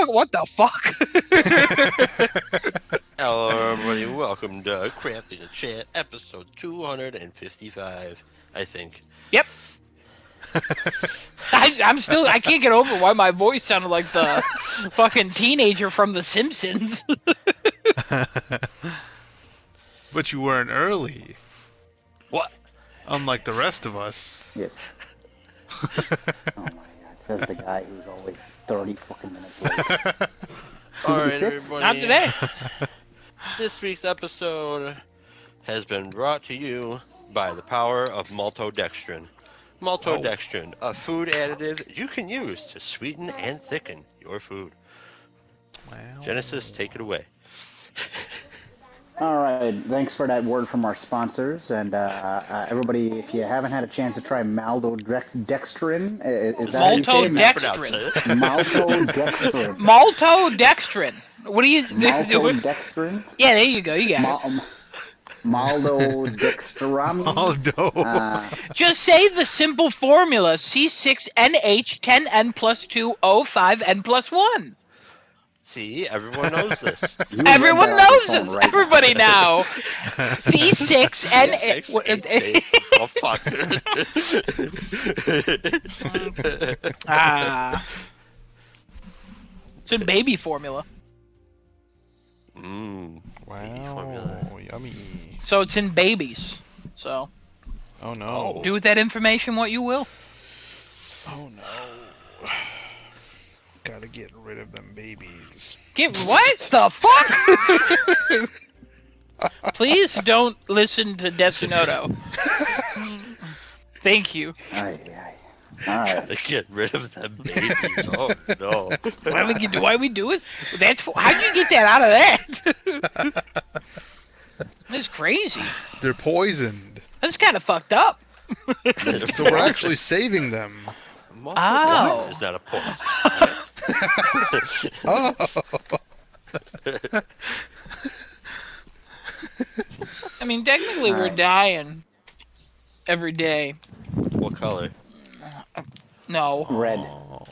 What the fuck? Hello, everybody. Welcome to Crafting a Chat, episode 255, I think. Yep. I can't get over why my voice sounded like the fucking teenager from The Simpsons. But you weren't early. What? Unlike the rest of us. Yes. Oh my god, says the guy who's always 30 fucking minutes late. Alright, everybody. Not today. This week's episode has been brought to you by the power of maltodextrin. Maltodextrin, a food additive you can use to sweeten and thicken your food. Wow. Genesis, take it away. Alright, thanks for that word from our sponsors. And everybody, if you haven't had a chance to try maltodextrin, is that how you say it? Maltodextrin. Maltodextrin. Maltodextrin. What do you... Maltodextrin? Yeah, there you go. You got it. Maltodextrin. Maldo. Just say the simple formula: C6NH10N plus 2 O5N plus 1. See, everyone knows this. Everyone knows this. Right Everybody now. C6N. Oh, fuck. It's in baby formula. Wow. Yummy. So it's in babies. So Oh no. do with that information what you will. Oh no. Gotta get rid of them babies. Get what the fuck? Please don't listen to Desinoto. Thank you. Alright. Alright. Get rid of them babies. Oh no. Why we do it? How'd you get that out of that? That's crazy. They're poisoned. That's kind of fucked up. So we're actually saving them. Oh. Is that a poison? Oh. I mean, technically we're dying every day. What color? No. Red. Oh.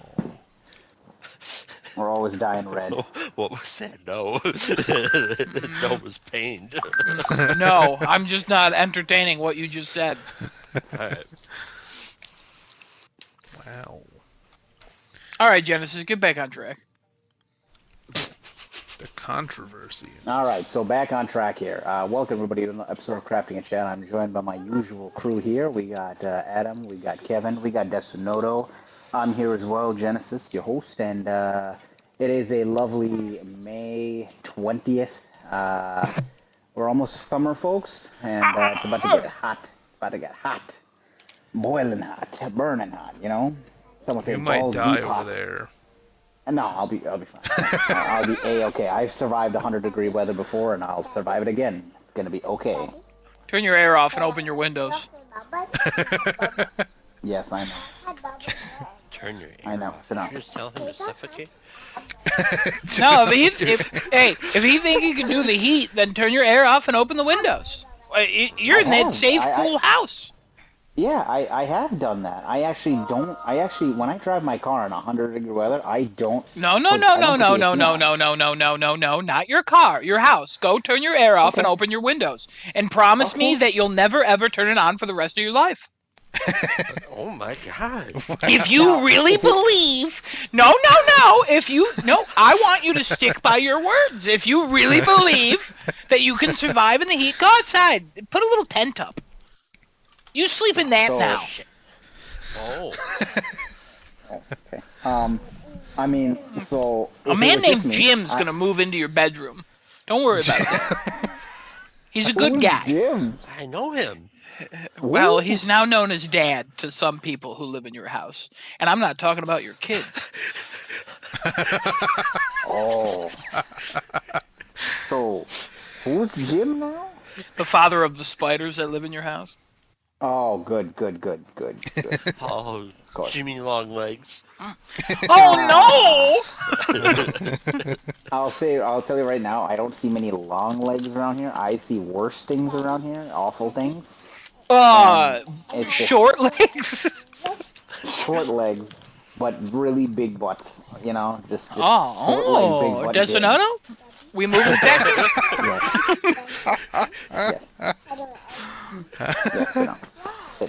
We're always dying red. What was that? No. No was pained. No, I'm just not entertaining what you just said. Alright. Wow. All right, Genesis, get back on track. The controversy. Alright, so back on track here. Welcome everybody to another episode of Crafting a Chat. I'm joined by my usual crew here. We got Adam, we got Kevin, we got Desinoto. I'm here as well, Genesis, your host, and it is a lovely May 20th. We're almost summer, folks, and it's about to get hot. It's about to get hot. Boiling hot, burning hot, you know? Someone say You might balls die deep over hot. there. No, I'll be fine. I'll be A-okay. I've survived 100-degree weather before, and I'll survive it again. It's gonna be okay. Turn your air off and open your windows. Yes, I know. Turn your I ear know. off. Sit Did down. you just tell him to suffocate? No, if he think you can do the heat, then turn your air off and open the windows. You're in that have. safe, cool house. Yeah, I have done that. I actually, when I drive my car in 100-degree weather, I don't... No, put the AC on. not your car, your house. Go turn your air off and Okay. open your windows. And promise me Okay. that you'll never ever turn it on for the rest of your life. Oh my god. If you really believe, I want you to stick by your words. If you really believe that you can survive in the heat, go outside. Put a little tent up. You sleep in that So- now. Oh. Oh, okay. I mean, so... A if it man was named just me, Jim's gonna move into your bedroom. Don't worry about that. He's a good Who's guy. Jim? I know him. Well, Ooh. he's now known as Dad to some people who live in your house. And I'm not talking about your kids. Oh. So, who's Jim now? The father of the spiders that live in your house. Oh, good. Oh, Good. Jimmy Longlegs. Oh I'll tell you right now, I don't see many long legs around here. I see worse things around here, awful things. no! It's just Short legs? short legs but really big butt. You know, just short leg, big Oh, butt. Desonoto? We moving to Texas? Yes. Yes. No.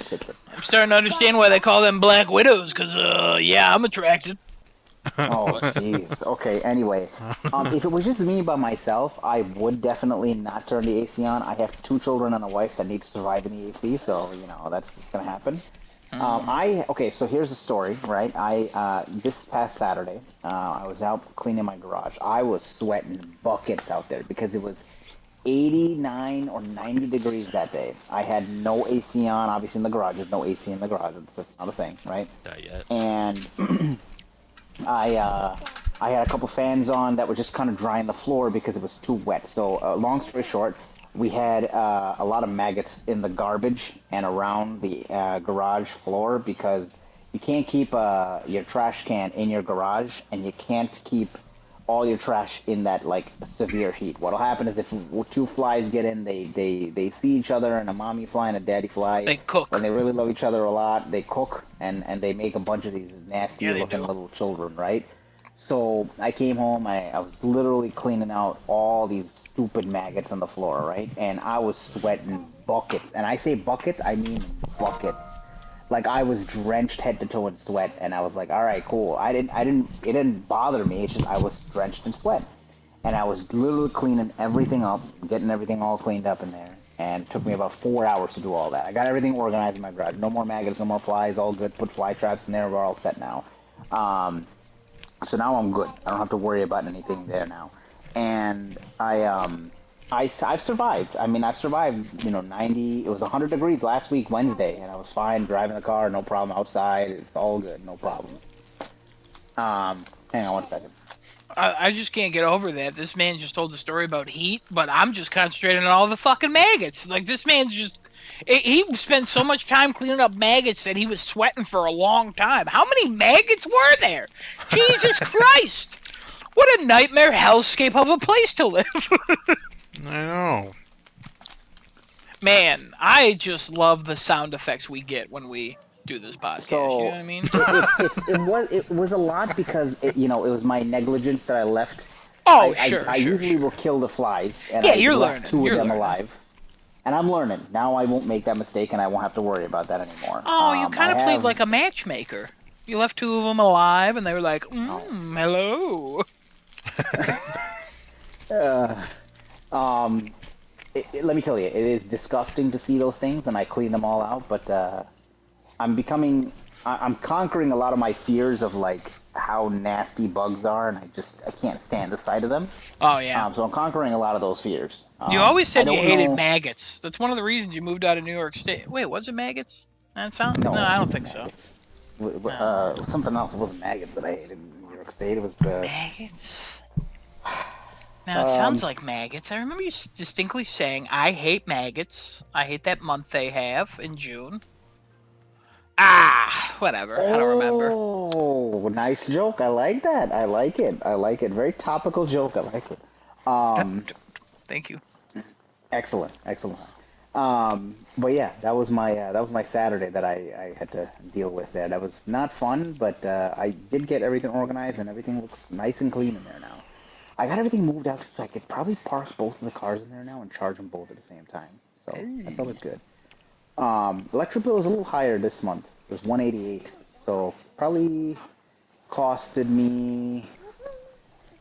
Sit. I'm starting to understand why they call them Black Widows, because, yeah, I'm attracted. Oh, jeez. Okay. Anyway, if it was just me by myself, I would definitely not turn the AC on. I have 2 children and a wife that need to survive in the AC, so that's gonna happen. Okay. So here's the story, right? This past Saturday, I was out cleaning my garage. I was sweating buckets out there because it was 89 or 90 degrees that day. I had no AC on, obviously in the garage. There's no AC in the garage. That's not a thing, right? Not yet. And I had a couple fans on that were just kind of drying the floor because it was too wet. So long story short, we had a lot of maggots in the garbage and around the garage floor because you can't keep your trash can in your garage and you can't keep all your trash in that like severe heat. What'll happen is if 2 flies get in, they see each other, and a mommy fly and a daddy fly. They cook. When they really love each other a lot, they cook and they make a bunch of these nasty Yeah, they looking do. little children, right? So I came home, I was literally cleaning out all these stupid maggots on the floor, right? And I was sweating buckets. And I say buckets, I mean buckets. Like I was drenched head to toe in sweat, and I was like, all right, cool. It didn't bother me. It's just I was drenched in sweat, and I was literally cleaning everything up, getting everything all cleaned up in there, and it took me about 4 hours to do all that. I got everything organized in my garage. No more maggots, no more flies, all good. Put fly traps in there. We're all set now. So now I'm good. I don't have to worry about anything there now. And I've survived. I mean, I've survived, 90, it was 100 degrees last week, Wednesday, and I was fine driving the car, no problem outside. It's all good, no problems. Hang on 1 second. I just can't get over that. This man just told the story about heat, but I'm just concentrating on all the fucking maggots. Like, this man's just... He spent so much time cleaning up maggots that he was sweating for a long time. How many maggots were there? Jesus Christ! What a nightmare hellscape of a place to live. I know. Man, I just love the sound effects we get when we do this podcast. So, you know what I mean? it was a lot because, it was my negligence that I left. Oh, I sure. usually will kill the flies, and Yeah, I you're left learning. 2 You're of them learning. alive. And I'm learning. Now I won't make that mistake, and I won't have to worry about that anymore. Oh, you kind of I played have- like a matchmaker. You left 2 of them alive, and they were like, hello. Let me tell you, it is disgusting to see those things, and I clean them all out. But I'm conquering a lot of my fears of like how nasty bugs are, and I can't stand the sight of them. Oh, yeah. So I'm conquering a lot of those fears. You always said I you don't hated know- maggots. That's one of the reasons you moved out of New York State. Wait, was it maggots? That sound? No, No, I it don't wasn't think so. maggots. Something else. It wasn't maggots that I hated in New York State. It was the Maggots? Now, it sounds like maggots. I remember you distinctly saying, I hate maggots. I hate that month they have in June. Ah, whatever. I don't remember. Oh, nice joke. I like that. I like it. Very topical joke. I like it. Thank you. Excellent. But yeah, that was my Saturday that I had to deal with there. That was not fun, but I did get everything organized and everything looks nice and clean in there now. I got everything moved out so I could probably park both of the cars in there now and charge them both at the same time. So that's always good. Electric bill is a little higher this month. It was $188, so probably costed me,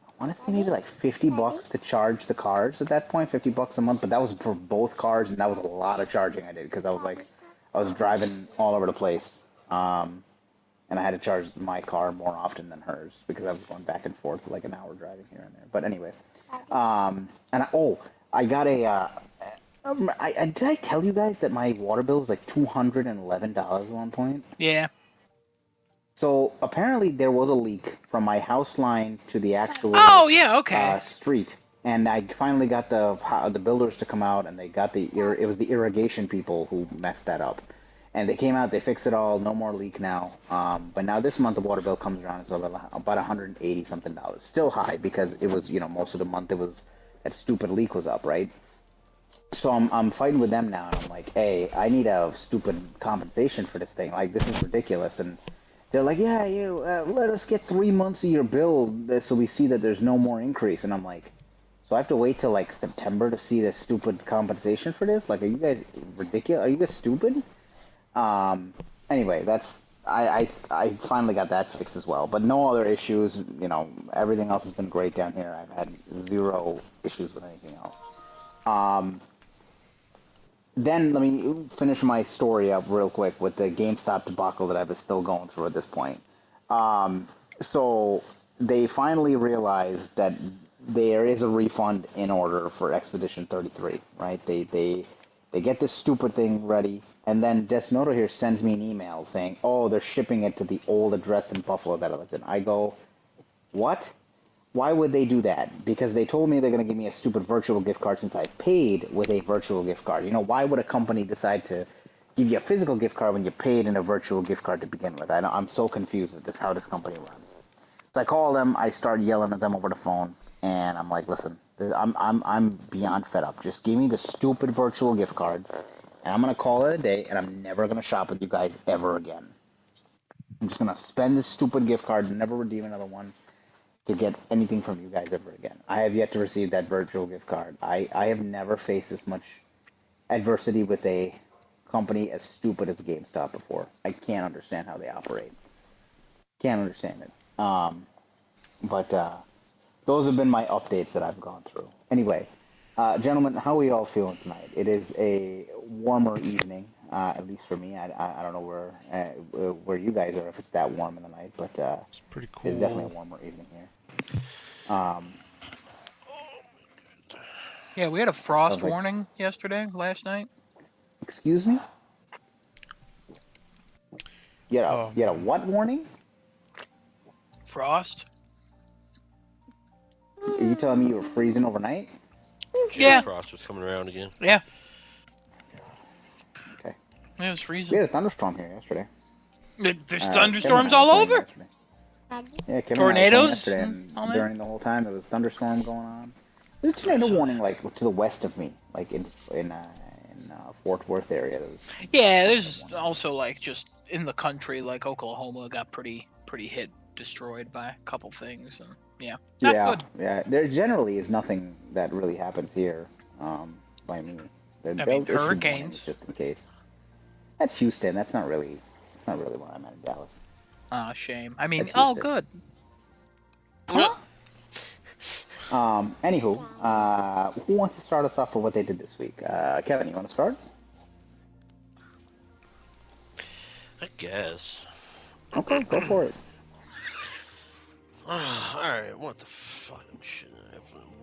I want to say maybe like $50 to charge the cars at that point, $50 a month. But that was for both cars, and that was a lot of charging I did because I was driving all over the place, and I had to charge my car more often than hers because I was going back and forth like an hour driving here and there. But anyway, I got a. Did I tell you guys that my water bill was like $211 at one point? Yeah. So apparently there was a leak from my house line to the actual Oh, yeah, okay. street, and I finally got the builders to come out, and they got it was the irrigation people who messed that up, and they came out, they fixed it all, no more leak now. But now this month the water bill comes around, it's about $180 something, still high because it was most of the month it was that stupid leak was up, right? So I'm fighting with them now, and I'm like, hey, I need a stupid compensation for this thing. Like, this is ridiculous. And they're like, yeah, you let us get 3 months of your bill so we see that there's no more increase. And I'm like, so I have to wait till like September to see this stupid compensation for this? Like, are you guys ridiculous? Are you guys stupid? Um, anyway, I finally got that fixed as well. But no other issues. You know, everything else has been great down here. I've had zero issues with anything else. Um, then let me finish my story up real quick with the GameStop debacle that I was still going through at this point. Um, so they finally realized that there is a refund in order for Expedition 33, right? They get this stupid thing ready, and then Desnoto here sends me an email saying, "Oh, they're shipping it to the old address in Buffalo that I lived in." I go, "What? Why would they do that? Because they told me they're going to give me a stupid virtual gift card since I paid with a virtual gift card. You know, why would a company decide to give you a physical gift card when you paid in a virtual gift card to begin with? I'm so confused at this, how this company runs. So I call them, I start yelling at them over the phone, and I'm like, listen, I'm beyond fed up. Just give me the stupid virtual gift card, and I'm going to call it a day, and I'm never going to shop with you guys ever again. I'm just going to spend this stupid gift card and never redeem another one to get anything from you guys ever again. I have yet to receive that virtual gift card. I have never faced this much adversity with a company as stupid as GameStop before. I can't understand how they operate. Can't understand it. But those have been my updates that I've gone through. Anyway, gentlemen, how are we all feeling tonight? It is a warmer evening, at least for me. I don't know where you guys are, if it's that warm in the night, but It's pretty it's definitely a cool. warmer evening here. Um, Yeah, we had a I was frost like, warning last night. excuse me? You had a Um, what warning? Frost? Are you telling me you were freezing overnight? Jim Yeah, Frost was coming around again. yeah, Okay. it was We freezing. had a thunderstorm here yesterday. There's Kevin and thunderstorms I were all playing over. yesterday. Yeah, Kevin and I were playing Tornadoes yesterday, and and all that. during the whole time there was a thunderstorm going on. There's a I tornado saw warning that. like to the west of me, like in Fort Worth area. There was Yeah, tornado there's warning there. also like just in the country, like Oklahoma got pretty hit, destroyed by a couple things, and yeah, not Yeah, good. yeah. There generally is nothing that really happens here by me. I They'll mean, issue warnings hurricanes. just in case. That's Houston. That's not really where I'm at in Dallas. Ah, shame. I mean, That's oh, Houston. good. Huh? Anywho, who wants to start us off with what they did this week? Kevin, you want to start? I guess. Okay, go for it. Alright, what the fucking shit?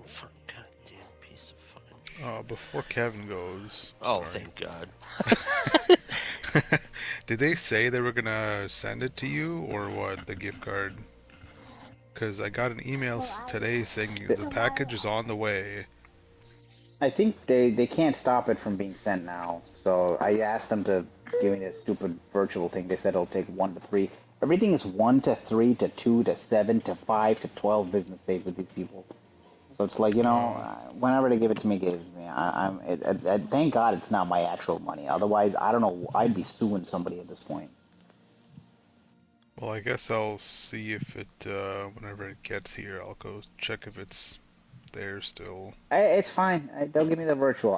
Fucking goddamn piece of fucking shit. before Kevin goes, Oh, sorry. thank God. Did they say they were gonna send it to you or what, the gift card? Because I got an email today saying Th- the package is on the way. I think they can't stop it from being sent now. So I asked them to give me this stupid virtual thing. They said it'll take 1 to 3. Everything is 1 to 3 to 2 to 7 to 5 to 12 business days with these people. So it's like, Oh, whenever they give it to me, give it to me. Thank God it's not my actual money. Otherwise, I don't know. I'd be suing somebody at this point. well, I guess I'll see if it, whenever it gets here, I'll go check if it's there still. It's fine. They'll give me the virtual.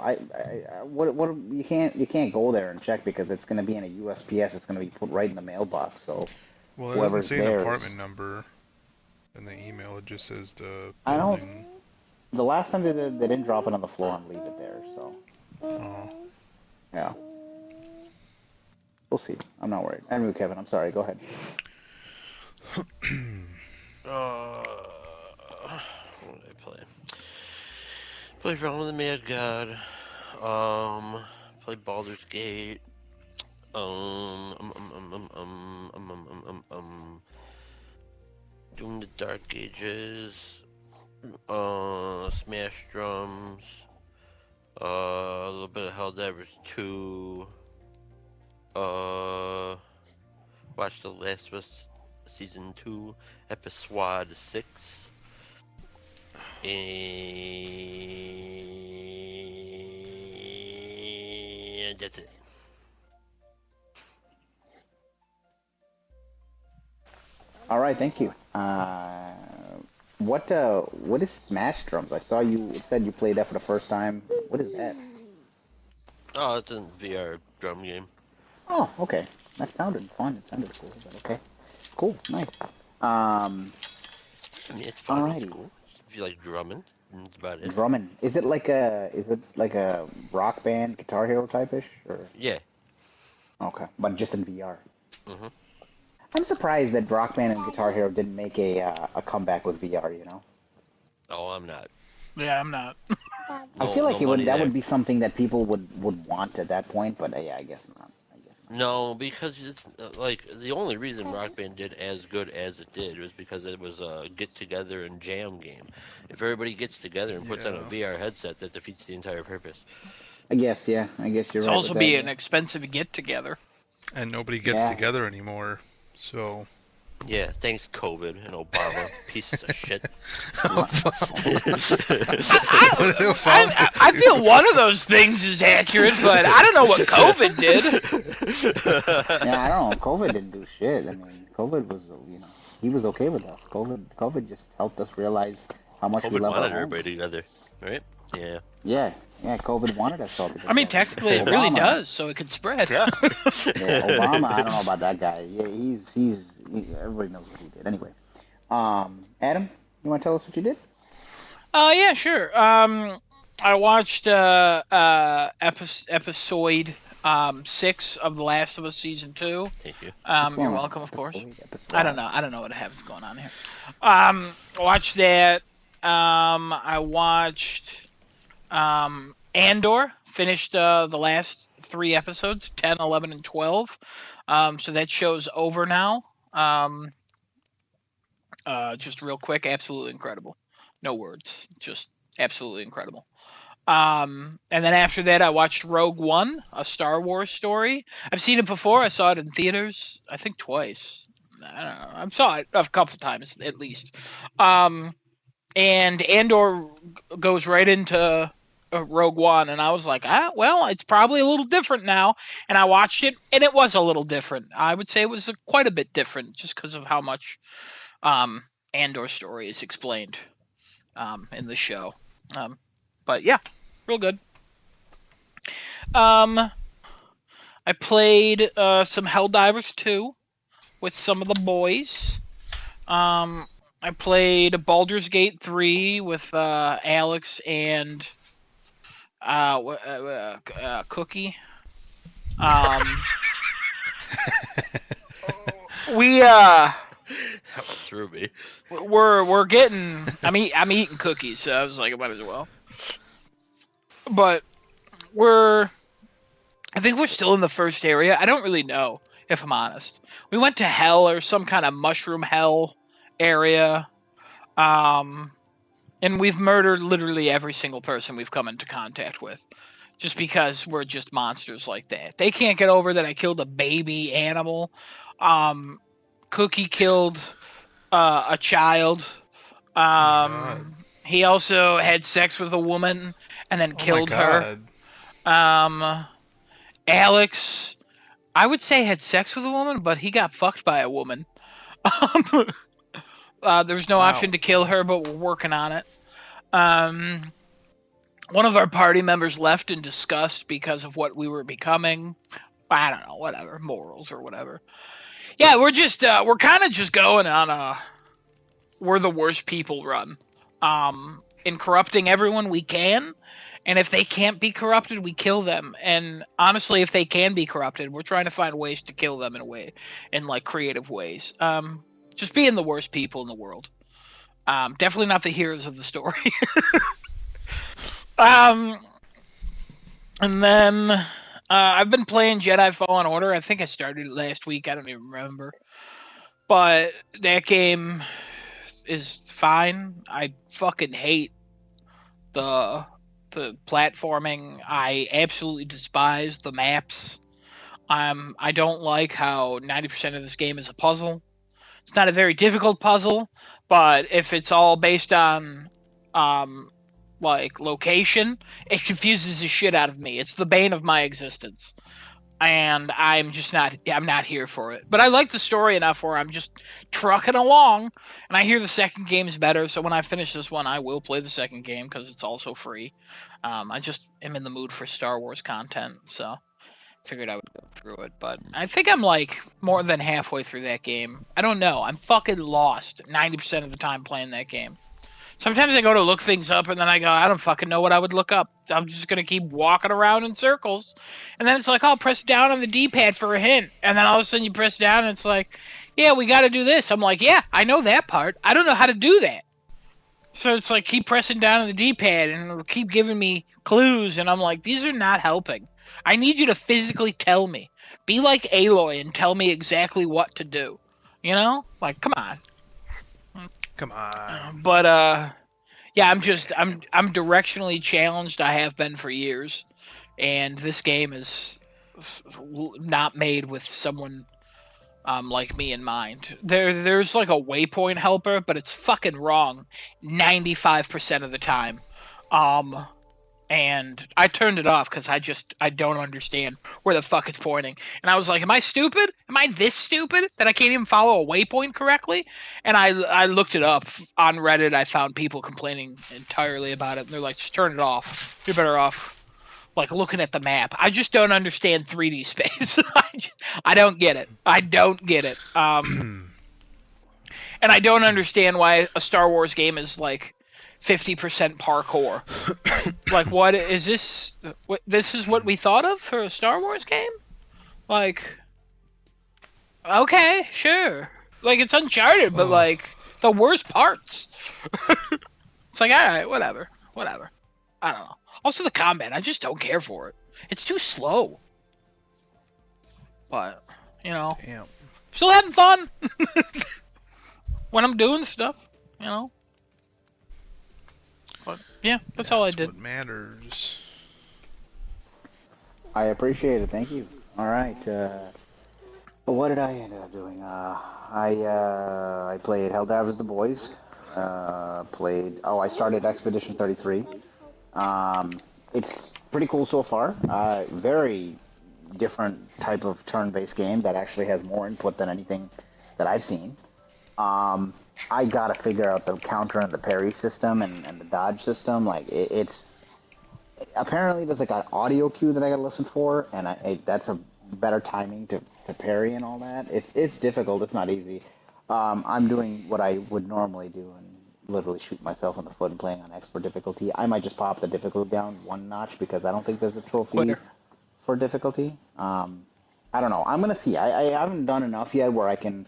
What? You can't go there and check because it's going to be in a USPS. It's going to be put right in the mailbox. So Well, it doesn't whoever's say an there apartment is. number in the email, it just says the I don't. building. The last time they didn't drop it on the floor and leave it there. So Oh. yeah, we'll see. I'm not worried. Anyway, Kevin, I'm sorry. Go ahead. What did I play? Played Realm of the Mad God. Played Baldur's Gate. Doing the Dark Ages. Smash Drums. A little bit of Helldivers 2. Watched The Last of Us Season 2, Episode 6. And that's it. All right, thank you. What is Smash Drums? I saw you. It said you played that for the first time. What is that? Oh, it's a VR drum game. Oh, okay. That sounded fun. It sounded cool. But okay, cool, nice. Um, I mean, it's fun. It's alrighty. cool. If you like drumming, that's about it. Drumming. Is it like a rock band, Guitar Hero type-ish, or Yeah. okay, but just in VR? Hmm. I'm surprised that Rock Band and Guitar Hero didn't make a comeback with VR. Oh, I'm not. Yeah, I'm not. I No, feel no like money that there. would be something that people would want at that point, but yeah, I guess not. I guess not. No, because it's like the only reason Rock Band did as good as it did was because it was a get together and jam game. If everybody gets together and puts on a Yeah. VR headset, that defeats the entire purpose. I guess yeah. I guess you're It's right with also that. be an Yeah. expensive get together. And nobody gets Yeah. together anymore. So. Yeah, thanks COVID and Obama, pieces of shit. I feel one of those things is accurate, but I don't know what COVID did. Yeah, I don't know. COVID didn't do shit. I mean, COVID was he was okay with us. COVID just helped us realize how much we COVID love our wanted homes. everybody together, right? Yeah. Yeah, yeah. COVID wanted us all I mean, together. technically, it really Obama, does, so it could spread. Yeah. yeah, Obama. I don't know about that guy. Yeah, everybody knows what he did. Anyway, Adam, you want to tell us what you did? Yeah, sure. I watched episode 6 of The Last of Us season 2. Thank you. What's going You're on? welcome, of course. Episode. I don't know. I don't know what happens going on here. Watched that. I watched Andor. Finished the last 3 episodes, 10, 11, and 12. So that show's over now. Just real quick, absolutely incredible. No words. Just absolutely incredible. And then after that, I watched Rogue One, a Star Wars story. I've seen it before. I saw it in theaters, I think twice. I don't know. I saw it a couple times at least. And Andor goes right into Rogue One, and I was like, well, it's probably a little different now. And I watched it, and it was a little different. I would say it was quite a bit different, just because of how much Andor story is explained in the show. But yeah, real good. I played some Helldivers 2 with some of the boys. I played Baldur's Gate 3 with Alex and Cookie. We That went through me. we're getting. I'm eating cookies, so I was like, I might as well. But I think we're still in the first area. I don't really know, if I'm honest. We went to hell or some kind of mushroom hell area. And we've murdered literally every single person we've come into contact with. Just because we're just monsters like that. They can't get over that I killed a baby animal. Cookie killed a child. God. He also had sex with a woman and then Oh my killed her. God. Alex, I would say had sex with a woman, but he got fucked by a woman. There's no Wow. option to kill her, but we're working on it. One of our party members left in disgust because of what we were becoming. I don't know, whatever, morals or whatever. Yeah, we're kind of just going on a we're the worst people run. In corrupting everyone we can, and if they can't be corrupted, we kill them. And honestly, if they can be corrupted, we're trying to find ways to kill them in like creative ways. Just being the worst people in the world. Definitely not the heroes of the story. And then I've been playing Jedi Fallen Order. I think I started it last week. I don't even remember. But that game is fine. I fucking hate the platforming. I absolutely despise the maps. I don't like how 90% of this game is a puzzle. It's not a very difficult puzzle, but if it's all based on like location, it confuses the shit out of me. It's the bane of my existence. and I'm not here for it. But I like the story enough where I'm just trucking along, and I hear the second game's better. So when I finish this one, I will play the second game because it's also free. I just am in the mood for Star Wars content, so figured I would go through it. But I think I'm like more than halfway through that game. I don't know. I'm fucking lost 90% of the time playing that game. Sometimes I go to look things up and then I go, I don't fucking know what I would look up. I'm just gonna keep walking around in circles. And then it's like, oh, press down on the D-pad for a hint. And then all of a sudden you press down and it's like, yeah, we gotta do this. I'm like, yeah, I know that part. I don't know how to do that. So it's like keep pressing down on the D-pad and it'll keep giving me clues. And I'm like, these are not helping. I need you to physically tell me. Be like Aloy and tell me exactly what to do. You know? Like, come on. Come on. But yeah, I'm directionally challenged. I have been for years, and this game is not made with someone like me in mind. There's like a waypoint helper, but it's fucking wrong 95% of the time. Um and I turned it off because I don't understand where the fuck it's pointing. And I was like, am I stupid? Am I this stupid that I can't even follow a waypoint correctly? And I looked it up on Reddit. I found people complaining entirely about it. And they're like, just turn it off. You're better off like looking at the map. I just don't understand 3D space. I don't get it. I don't get it. And I don't understand why a Star Wars game is like 50% parkour. Like, what is this? This is what we thought of for a Star Wars game? Like, okay, sure. Like, it's Uncharted, but like the worst parts. It's like, all right, whatever. I don't know. Also, the combat, I just don't care for it. It's too slow. But you know, Damn. still having fun when I'm doing stuff. You know. But yeah, that's all I did. What matters. I appreciate it. Thank you. All right. What did I end up doing? I played Helldivers the Boys. I started Expedition 33. It's pretty cool so far. Very different type of turn-based game that actually has more input than anything that I've seen. I gotta figure out the counter and the parry system and the dodge system. Like it's apparently there's like an audio cue that I gotta listen for, and that's a better timing to parry and all that. It's difficult. It's not easy. I'm doing what I would normally do and literally shoot myself in the foot and playing on expert difficulty. I might just pop the difficulty down one notch because I don't think there's a trophy Quitter. for difficulty. I don't know. I'm gonna see. I haven't done enough yet where I'm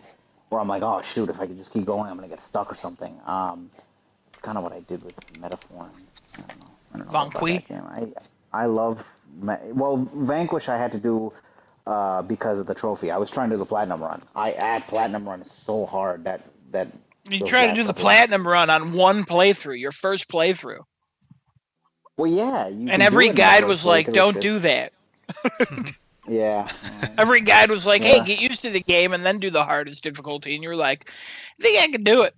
like, oh shoot, if I could just keep going, I'm gonna get stuck or something. It's kind of what I did with Metaform. I don't know about that game. I love Vanquish. I had to do because of the trophy. I was trying to do the platinum run. Platinum run is so hard that You try to do the platinum run on one playthrough, your first playthrough. Well, yeah. You And every guide was like, don't do that. Yeah. Every guide was like, hey, Yeah. get used to the game and then do the hardest difficulty. And you were like, I think I can do it.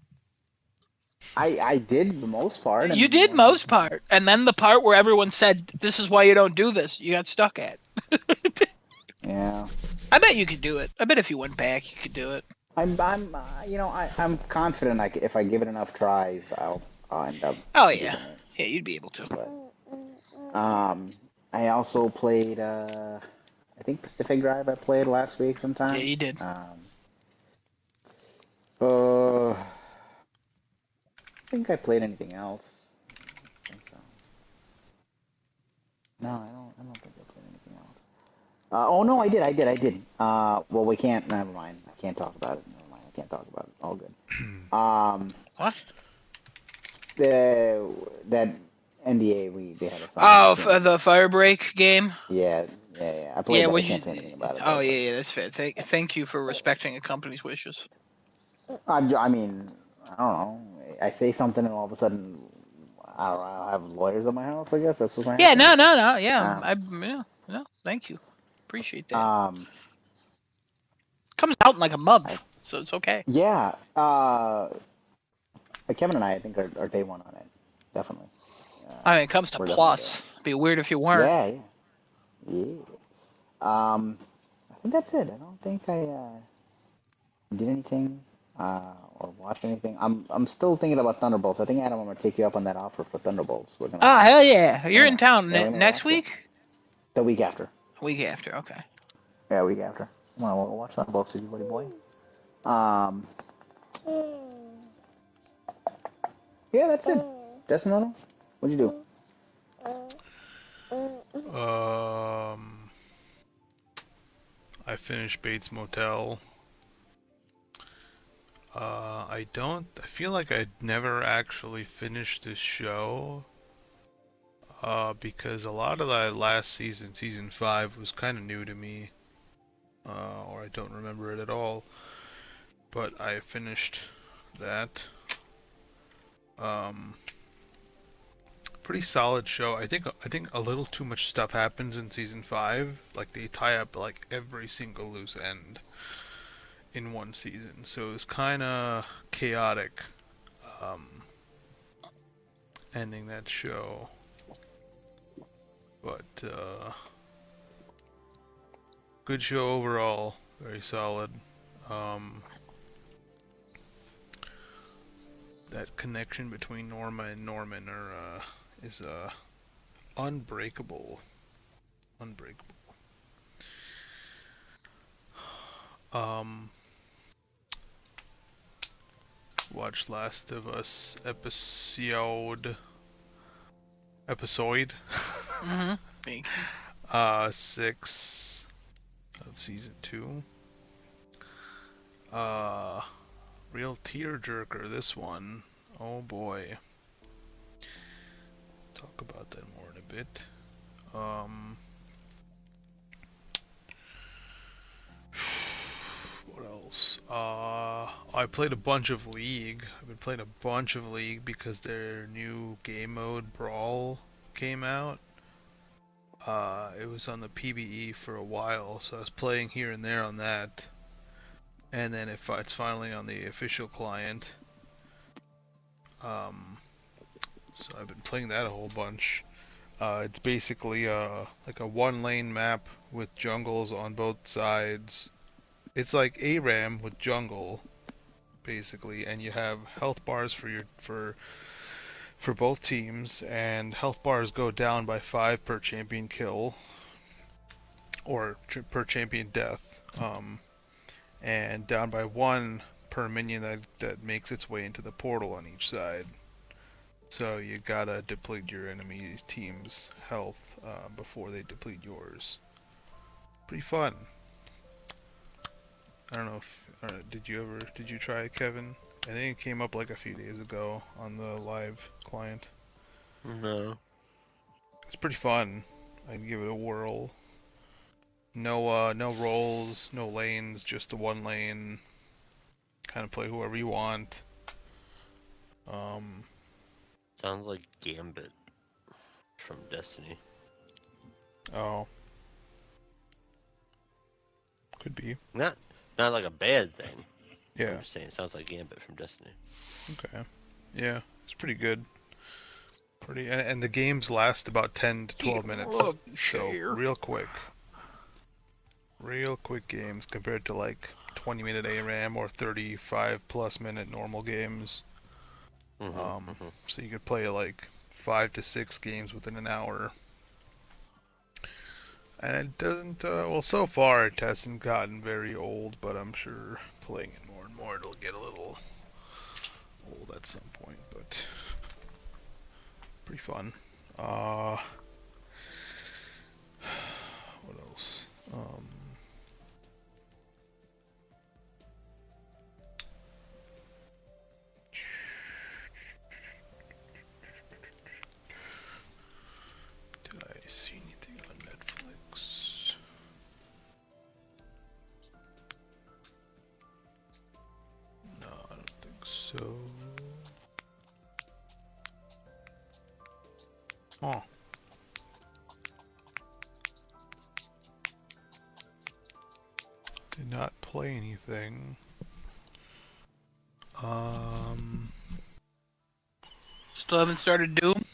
I did the most part. You did most part. And then the part where everyone said, this is why you don't do this, you got stuck at. Yeah. I bet you could do it. I bet if you went back, you could do it. I'm confident if I give it enough tries, I'll end up. Oh, yeah. Yeah, you'd be able to. But, I also played, I think Pacific Drive I played last week sometime. Yeah, you did. I think I played anything else. I think so. No, I don't think I played anything else. Oh no, I did. Well, we can't. Never mind. I can't talk about it. Never mind. I can't talk about it. All good. What? That NDA they had a Oh, the Firebreak game? Yeah. I played it, I can't say anything about it. Oh, yeah, that's fair. Thank you for respecting a company's wishes. I mean, I don't know. I say something and all of a sudden, I don't know, I have lawyers at my house, I guess. That's what's my Yeah, no. Yeah, no, thank you. Appreciate that. Comes out in like a month, so it's okay. Yeah. Kevin and I think, are day one on it. Definitely. I mean, it comes to Plus. It'd be weird if you weren't. Yeah. I think that's it. I don't think I did anything or watched anything. I'm still thinking about Thunderbolts. I think Adam, I'm gonna take you up on that offer for Thunderbolts. Oh, hell yeah. We're You're in gonna town yeah, we're gonna next watch it. week? The week after. Week after, okay. Yeah, week after. Well, we'll watch Thunderbolts with you, buddy boy. Um, yeah, that's it. Desmond, what'd you do? I finished Bates Motel. I feel like I'd never actually finished this show. Because a lot of that last season, season 5, was kind of new to me. Or I don't remember it at all. But I finished that. Pretty solid show. I think a little too much stuff happens in season 5. Like they tie up like every single loose end in one season, so it's kind of chaotic ending that show. But good show overall, very solid. That connection between Norma and Norman is unbreakable. Unbreakable. Watch Last of Us episode. Mm-hmm. 6 of season 2. Real tearjerker, this one. Oh boy. Talk about that more in a bit. What else? I played a bunch of League. I've been playing a bunch of League because their new game mode, Brawl, came out. It was on the PvE for a while, so I was playing here and there on that. And then it's finally on the official client. So I've been playing that a whole bunch. It's basically like a one-lane map with jungles on both sides. It's like ARAM with jungle, basically, and you have health bars for both teams, and health bars go down by 5 per champion kill, or per champion death, and down by 1 per minion that makes its way into the portal on each side. So you gotta deplete your enemy team's health before they deplete yours. Pretty fun. I don't know if did you try it, Kevin? I think it came up like a few days ago on the live client. No. It's pretty fun. I'd give it a whirl. No roles, no lanes, just the one lane. Kind of play whoever you want. Sounds like Gambit from Destiny. Oh, could be. Not like a bad thing. Yeah. I'm just saying, it sounds like Gambit from Destiny. Okay. Yeah, it's pretty good. And the games last about 10 to 12 minutes. So real quick. Real quick games compared to like 20-minute ARAM or 35+ minute normal games. So you could play like 5 to 6 games within an hour. And it doesn't, well, so far it hasn't gotten very old, but I'm sure playing it more and more it'll get a little old at some point, but pretty fun. What else? Did I see anything on Netflix? No, I don't think so. Oh. Did not play anything. Still haven't started Doom?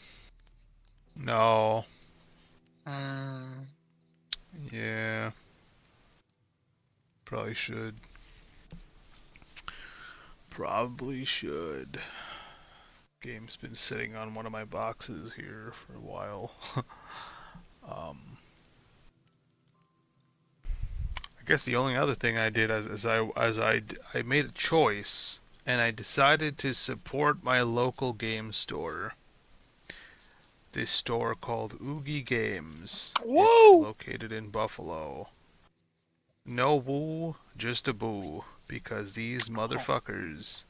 No. Yeah. Probably should. Probably should. Game's been sitting on one of my boxes here for a while. um, I guess the only other thing I did I made a choice and I decided to support my local game store. This store called Oogie Games. It's Woo! located in Buffalo. No woo, just a boo, because these motherfuckers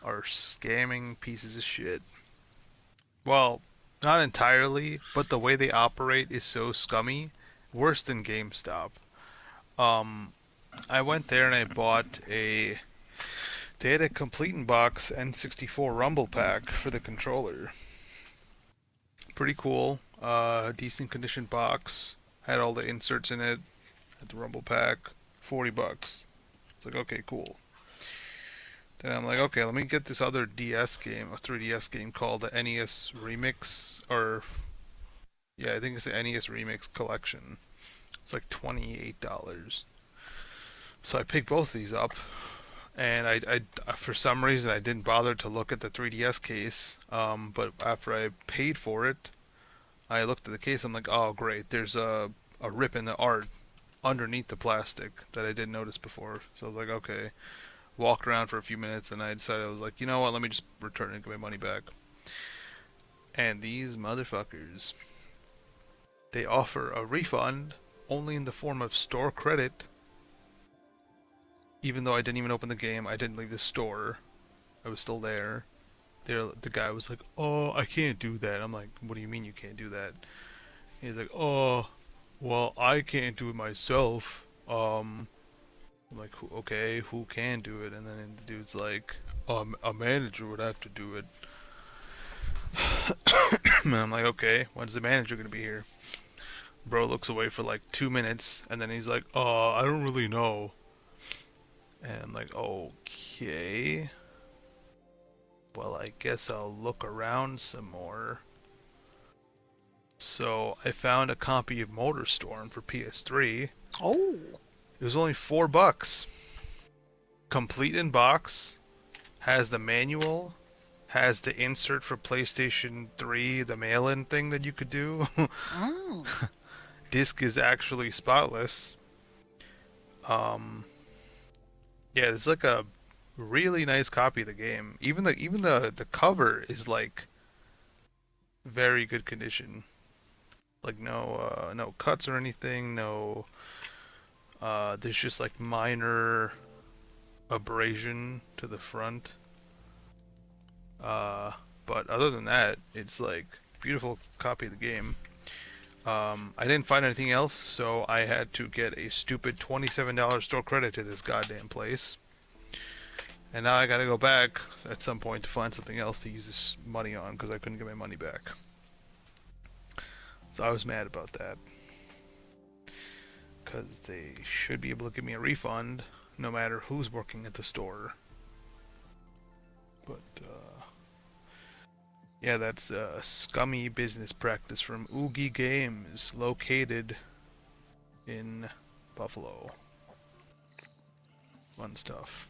are scamming pieces of shit. Well, not entirely, but the way they operate is so scummy, worse than GameStop. Um, I went there and I bought a. They had a complete in box N64 Rumble pack for the controller. Pretty cool. Decent condition box. Had all the inserts in it. Had the Rumble pack. $40. It's like, okay, cool. Then I'm like, okay, let me get this other DS game, a 3DS game called the NES Remix, or yeah, I think it's the NES Remix Collection. It's like $28. So I picked both of these up, and for some reason I didn't bother to look at the 3DS case. But after I paid for it, I looked at the case. I'm like, oh great, there's a rip in the art underneath the plastic that I didn't notice before. So I was like, okay. Walked around for a few minutes, and I decided I was like, you know what? Let me just return it and get my money back. And these motherfuckers, they offer a refund only in the form of store credit. Even though I didn't even open the game, I didn't leave the store. I was still there. The guy was like, "Oh, I can't do that." I'm like, "What do you mean you can't do that?" He's like, "Oh, well, I can't do it myself." I'm like, "Okay, who can do it?" And then the dude's like, "A manager would have to do it." And I'm like, "Okay, when's the manager gonna be here?" Bro looks away for like 2 minutes, and then he's like, I don't really know." And I'm like, "Okay. Well, I guess I'll look around some more." So I found a copy of MotorStorm for PS3. Oh. It was only $4. Complete in box, has the manual, has the insert for PlayStation 3, the mail-in thing that you could do. Mm. Disc is actually spotless. Um, yeah, it's like a really nice copy of the game. Even the cover is like very good condition. Like no cuts or anything. No, there's just like minor abrasion to the front. Uh, but other than that, it's like beautiful copy of the game. I didn't find anything else, so I had to get a stupid $27 store credit to this goddamn place. And now I gotta go back at some point to find something else to use this money on because I couldn't get my money back. So I was mad about that. Because they should be able to give me a refund no matter who's working at the store. But, yeah, that's a scummy business practice from Oogie Games, located in Buffalo. Fun stuff.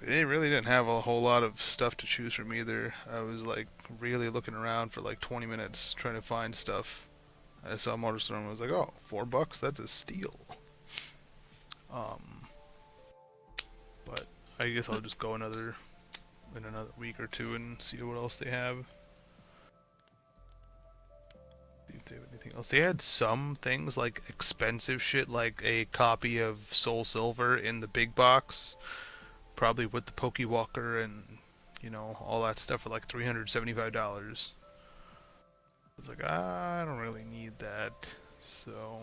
They really didn't have a whole lot of stuff to choose from either. I was like really looking around for like 20 minutes trying to find stuff. I saw MotorStorm and I was like, oh, $4, that's a steal. Um, but I guess I'll just go in another week or two and see what else they have. See if they have anything else. They had some things like expensive shit, like a copy of Soul Silver in the big box, probably with the Pokewalker and all that stuff for like $375. I was like, I don't really need that, so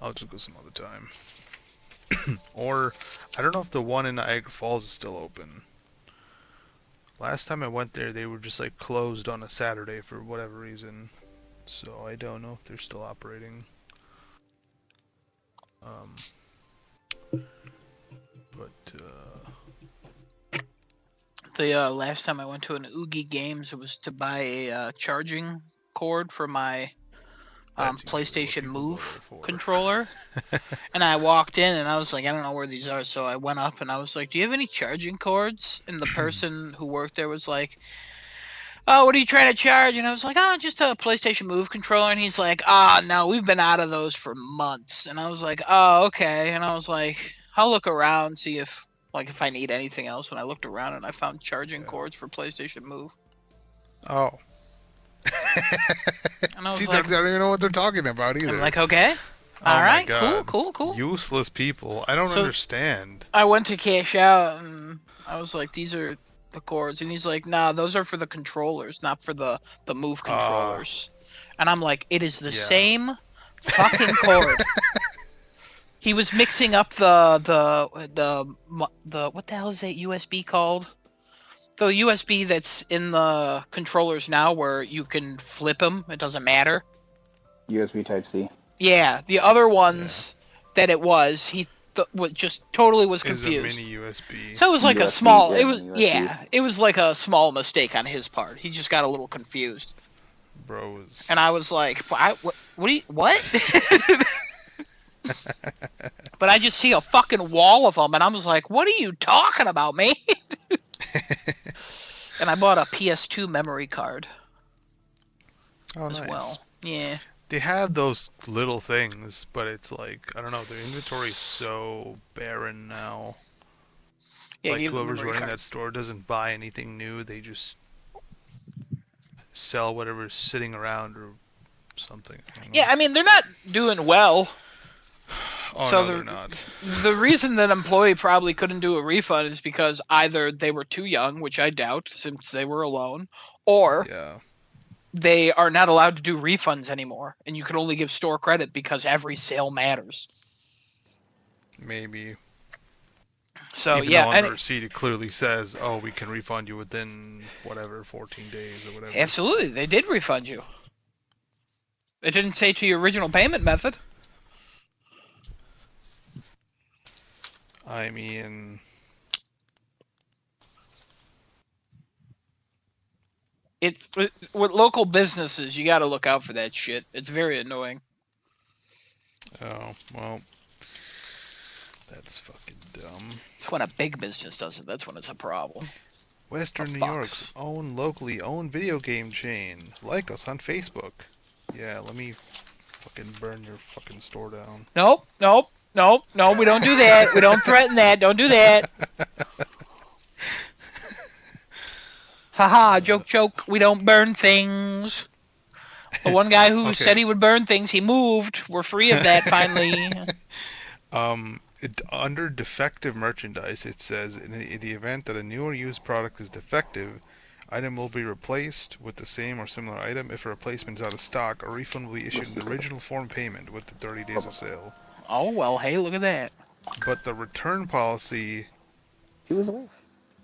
I'll just go some other time. Or I don't know if the one in Niagara Falls is still open. Last time I went there, they were just like closed on a Saturday for whatever reason, so I don't know if they're still operating. But The last time I went to an Oogie Games, it was to buy a charging cord for my That's usually what PlayStation people go Move there for. controller. And I walked in and I was like, I don't know where these are. So I went up and I was like, do you have any charging cords? And the person who worked there was like, oh, what are you trying to charge? And I was like, oh, just a PlayStation Move controller. And he's like, ah, no, we've been out of those for months. And I was like, oh, okay. And I was like, I'll look around, see if I need anything else. And I looked around and I found charging Yeah. cords for PlayStation Move. Oh. And I was See, like, they don't even know what they're talking about either. I'm like, okay. Oh All my right, God. cool. Useless people. I don't So- understand. I went to cash out and I was like, these are the cords. And he's like, nah, those are for the controllers, not for the Move controllers. And I'm like, it is the Yeah. same fucking cord. He was mixing up the what the hell is that USB called? The USB that's in the controllers now where you can flip them. It doesn't matter. USB Type C. Yeah, the other ones that it was, he just totally was Is a confused. mini USB. So it was like a USB, small. yeah, It was mini USB. yeah. It was like a small mistake on his part. He just got a little confused, Bros. and I was like, "What? What?" But I just see a fucking wall of them, and I was like, "What are you talking about, man?" And I bought a PS2 memory card Oh, as nice. well. Yeah. They have those little things, but it's like, I don't know, their inventory is so barren now. Yeah. Like give the whoever's memory running card. that store doesn't buy anything new. They just sell whatever's sitting around or something. I don't know. Yeah, I mean they're not doing well. Oh, so no, the- they're not. The reason that employee probably couldn't do a refund is because either they were too young, which I doubt since they were alone, or Yeah. they are not allowed to do refunds anymore, and you can only give store credit because every sale matters. Maybe. So Even yeah, though and on the receipt it clearly says, oh, we can refund you within whatever, 14 days or whatever. absolutely, they did refund you. It didn't say to your original payment method. I mean, It's with local businesses, you got to look out for that shit. It's very annoying. oh, well, that's fucking dumb. It's when a big business does it. That's when it's a problem. Western Oh, New fucks. York's own locally owned video game chain. Like us on Facebook. Yeah, let me fucking burn your fucking store down. Nope. We don't do that. We don't threaten that. Don't do that. Haha, joke. We don't burn things. The one guy who Okay. said he would burn things, he moved. We're free of that finally. Under defective merchandise, it says in the event that a new or used product is defective, item will be replaced with the same or similar item. If a replacement is out of stock, a refund will be issued in the original form payment with the 30 days of sale. Oh, well, hey, look at that. But the return policy He was away.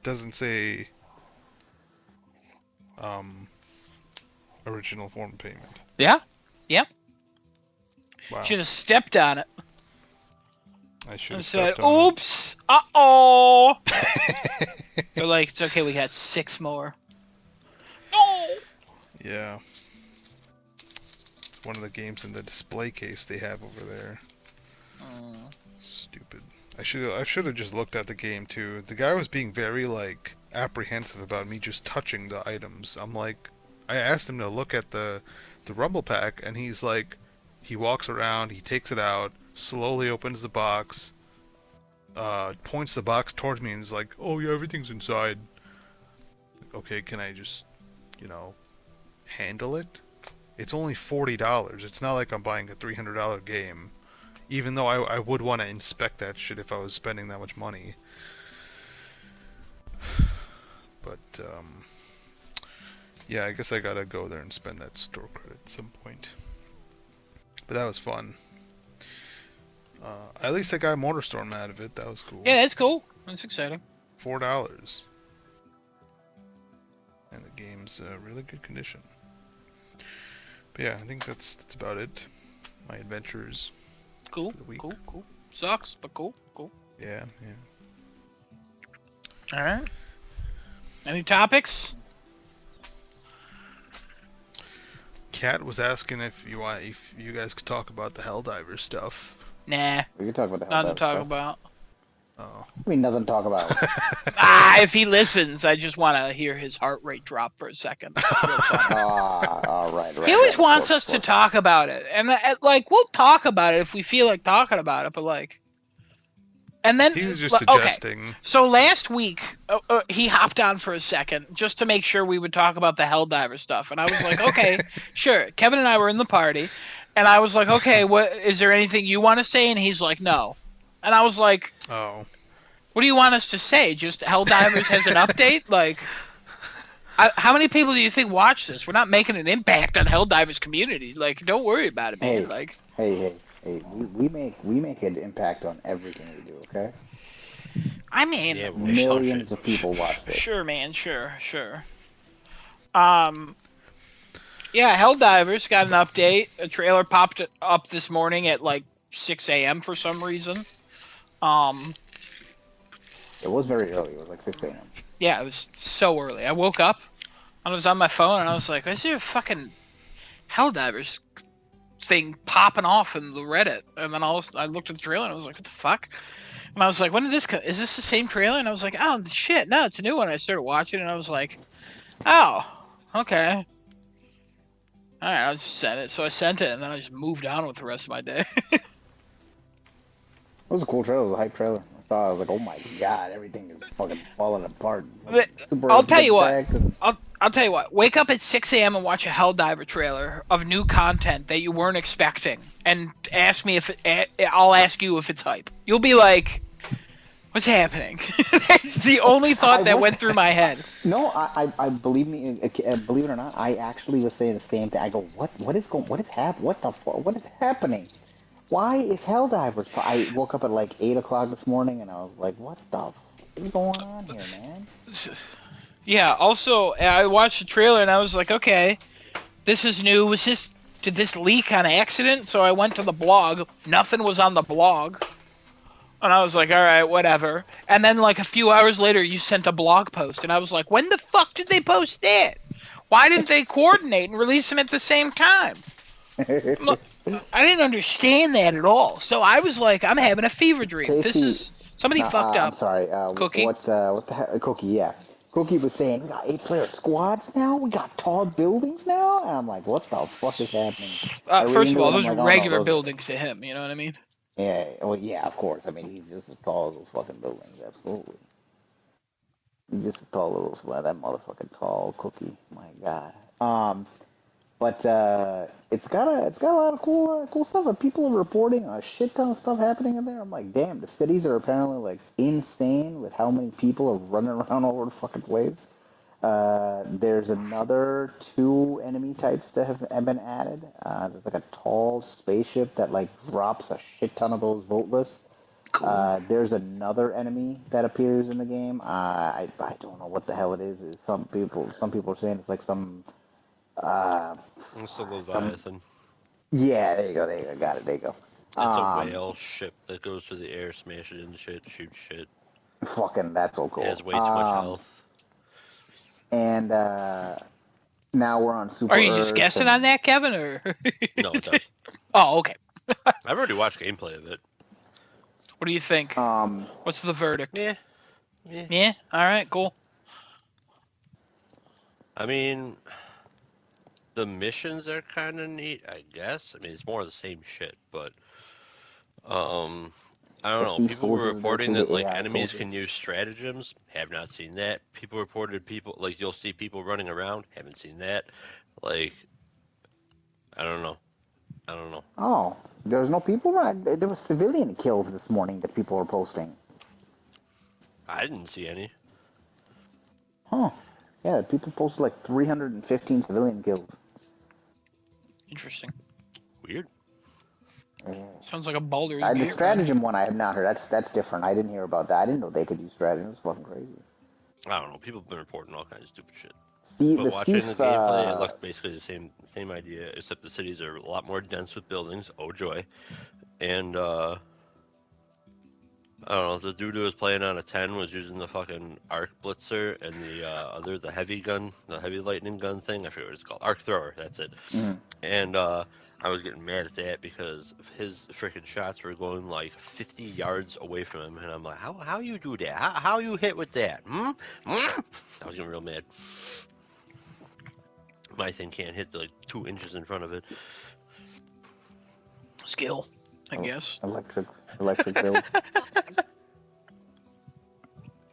doesn't say original form payment. Yeah? Wow. Should have stepped on it I should and have said, stepped on oops, uh-oh. it. They're like, it's okay, we got 6 more. No! Yeah. One of the games in the display case they have over there. Stupid. I should have just looked at the game too. The guy was being very like apprehensive about me just touching the items. I'm like, I asked him to look at the rumble pack, and he's like, he walks around, he takes it out, slowly opens the box, points the box towards me, and is like, oh yeah, everything's inside. Okay, can I just, handle it? It's only $40. It's not like I'm buying a $300 game. Even though I would want to inspect that shit if I was spending that much money. But, yeah, I guess I gotta go there and spend that store credit at some point. But that was fun. At least I got MotorStorm out of it. That was cool. Yeah, that's cool. That's exciting. $4. And the game's really good condition. But yeah, I think that's about it. My adventures. Cool, For the week. cool. Sucks, but cool. Yeah. Alright. Any topics? Kat was asking if you guys could talk about the Helldivers stuff. Nah, We can talk about the nothing to Helldiver talk stuff. about. Oh. I mean, nothing to talk about. If he listens, I just want to hear his heart rate drop for a second. It's real funny. All right. He always Of wants course, us of to course. talk about it, and like we'll talk about it if we feel like talking about it. But like, and then He was just okay. suggesting. So last week he hopped on for a second just to make sure we would talk about the Helldiver stuff, and I was like, okay, sure. Kevin and I were in the party, and I was like, okay, what is there anything you want to say? And he's like, no, and I was like, Oh. what do you want us to say? Just Helldivers has an update? Like, how many people do you think watch this? We're not making an impact on Helldivers community. Like, don't worry about it, man. Hey, Like, hey. We make an impact on everything we do. Okay. I mean, Yeah, we talk shit. Millions of people watch this. sure, man, sure. Yeah, Helldivers got an update. A trailer popped up this morning at like 6 a.m. for some reason. It was very early. It was like 6 a.m. Yeah, it was so early. I woke up, and I was on my phone, and I was like, "Is there a fucking Helldivers thing popping off in the Reddit?" And then I looked at the trailer, and I was like, "What the fuck?" And I was like, "When did this come? Is this the same trailer?" And I was like, "Oh shit, no, it's a new one." I started watching, and I was like, "Oh, okay." All right, I'll just send it. So I sent it, and then I just moved on with the rest of my day. It was a cool trailer. It was a hype trailer. I saw it, I was like, oh my god, everything is fucking falling apart. But Super I'll tell you what. attack and- I'll tell you what. Wake up at 6 a.m. and watch a Helldiver trailer of new content that you weren't expecting, and ask me if I'll ask you if it's hype. You'll be like, "What's happening?" That's the only thought that went through my head. No, I believe me, believe it or not, I actually was saying the same thing. I go, what is happening? Why is Helldivers? I woke up at like 8 o'clock this morning, and I was like, what the f is going on here, man? Yeah. Also, I watched the trailer and I was like, "Okay, this is new. Did this leak on accident?" So I went to the blog. Nothing was on the blog. And I was like, all right, whatever. And then like a few hours later, you sent a blog post, and I was like, when the fuck did they post that? Why didn't they coordinate and release them at the same time? Look, I didn't understand that at all. So I was like, I'm having a fever dream. This Casey, is somebody fucked I'm up. sorry. Cookie. What the hell? Cookie, yeah. Cookie was saying we got 8-player squads now. We got tall buildings now, and I'm like, what the fuck is happening? I read First of into all, it. I'm those are like, oh no, regular those. buildings to him. You know what I mean? Yeah. Well, yeah, of course. I mean, he's just as tall as those fucking buildings. Absolutely. He's just as tall as those. Well, that motherfucking tall Cookie. My God. But it's got a lot of cool stuff. And people are reporting a shit ton of stuff happening in there. I'm like, damn, the cities are apparently like insane with how many people are running around all over the fucking place. There's another 2 enemy types that have been added. There's like a tall spaceship that like drops a shit ton of those voteless. Cool. There's another enemy that appears in the game. I don't know what the hell it is. Some people are saying it's like some uh, It's a some Leviathan. yeah, there you go, got it, there you go. It's a Um, whale ship that goes through the air, smashes into shit, shoots shit. fucking, that's so It has cool. way too much health. And now we're on Are Super you just Earth, guessing on and that, Kevin? Or No, it does. Oh, okay. I've already watched gameplay of it. What do you think? um, What's the verdict? Yeah, yeah. Yeah. All right. Cool. I mean, the missions are kind of neat, I guess. I mean, it's more of the same shit, but I don't the know. thief People were soldiers there reporting too, that the like AI enemies soldiers. can use stratagems. Have not seen that. People reported people like you'll see people running around. Haven't seen that. Like, I don't know. I don't know. Oh, there's no people. There were civilian kills this morning that people were posting. I didn't see any. Huh? Yeah, people posted like 315 civilian kills. Interesting. Weird. Yeah. Sounds like a Baldur's The Gate run. stratagem one I have not heard. That's different. I didn't hear about that. I didn't know they could use stratagem. It's fucking crazy. I don't know. People have been reporting all kinds of stupid shit. Steve, But the watching the Steve, gameplay, it looked basically the same idea, except the cities are a lot more dense with buildings. Oh joy! And I don't know. The dude who was playing on a 10 was using the fucking arc blitzer, and the heavy gun, the heavy lightning gun thing. I forget what it's called. Arc thrower. That's it. Mhm. And I was getting mad at that because his freaking shots were going like 50 yards away from him, and I'm like, how you do that? How you hit with that? Hmm? Hmm? I was getting real mad. My thing can't hit like 2 inches in front of it. Skill, I guess. Electric build.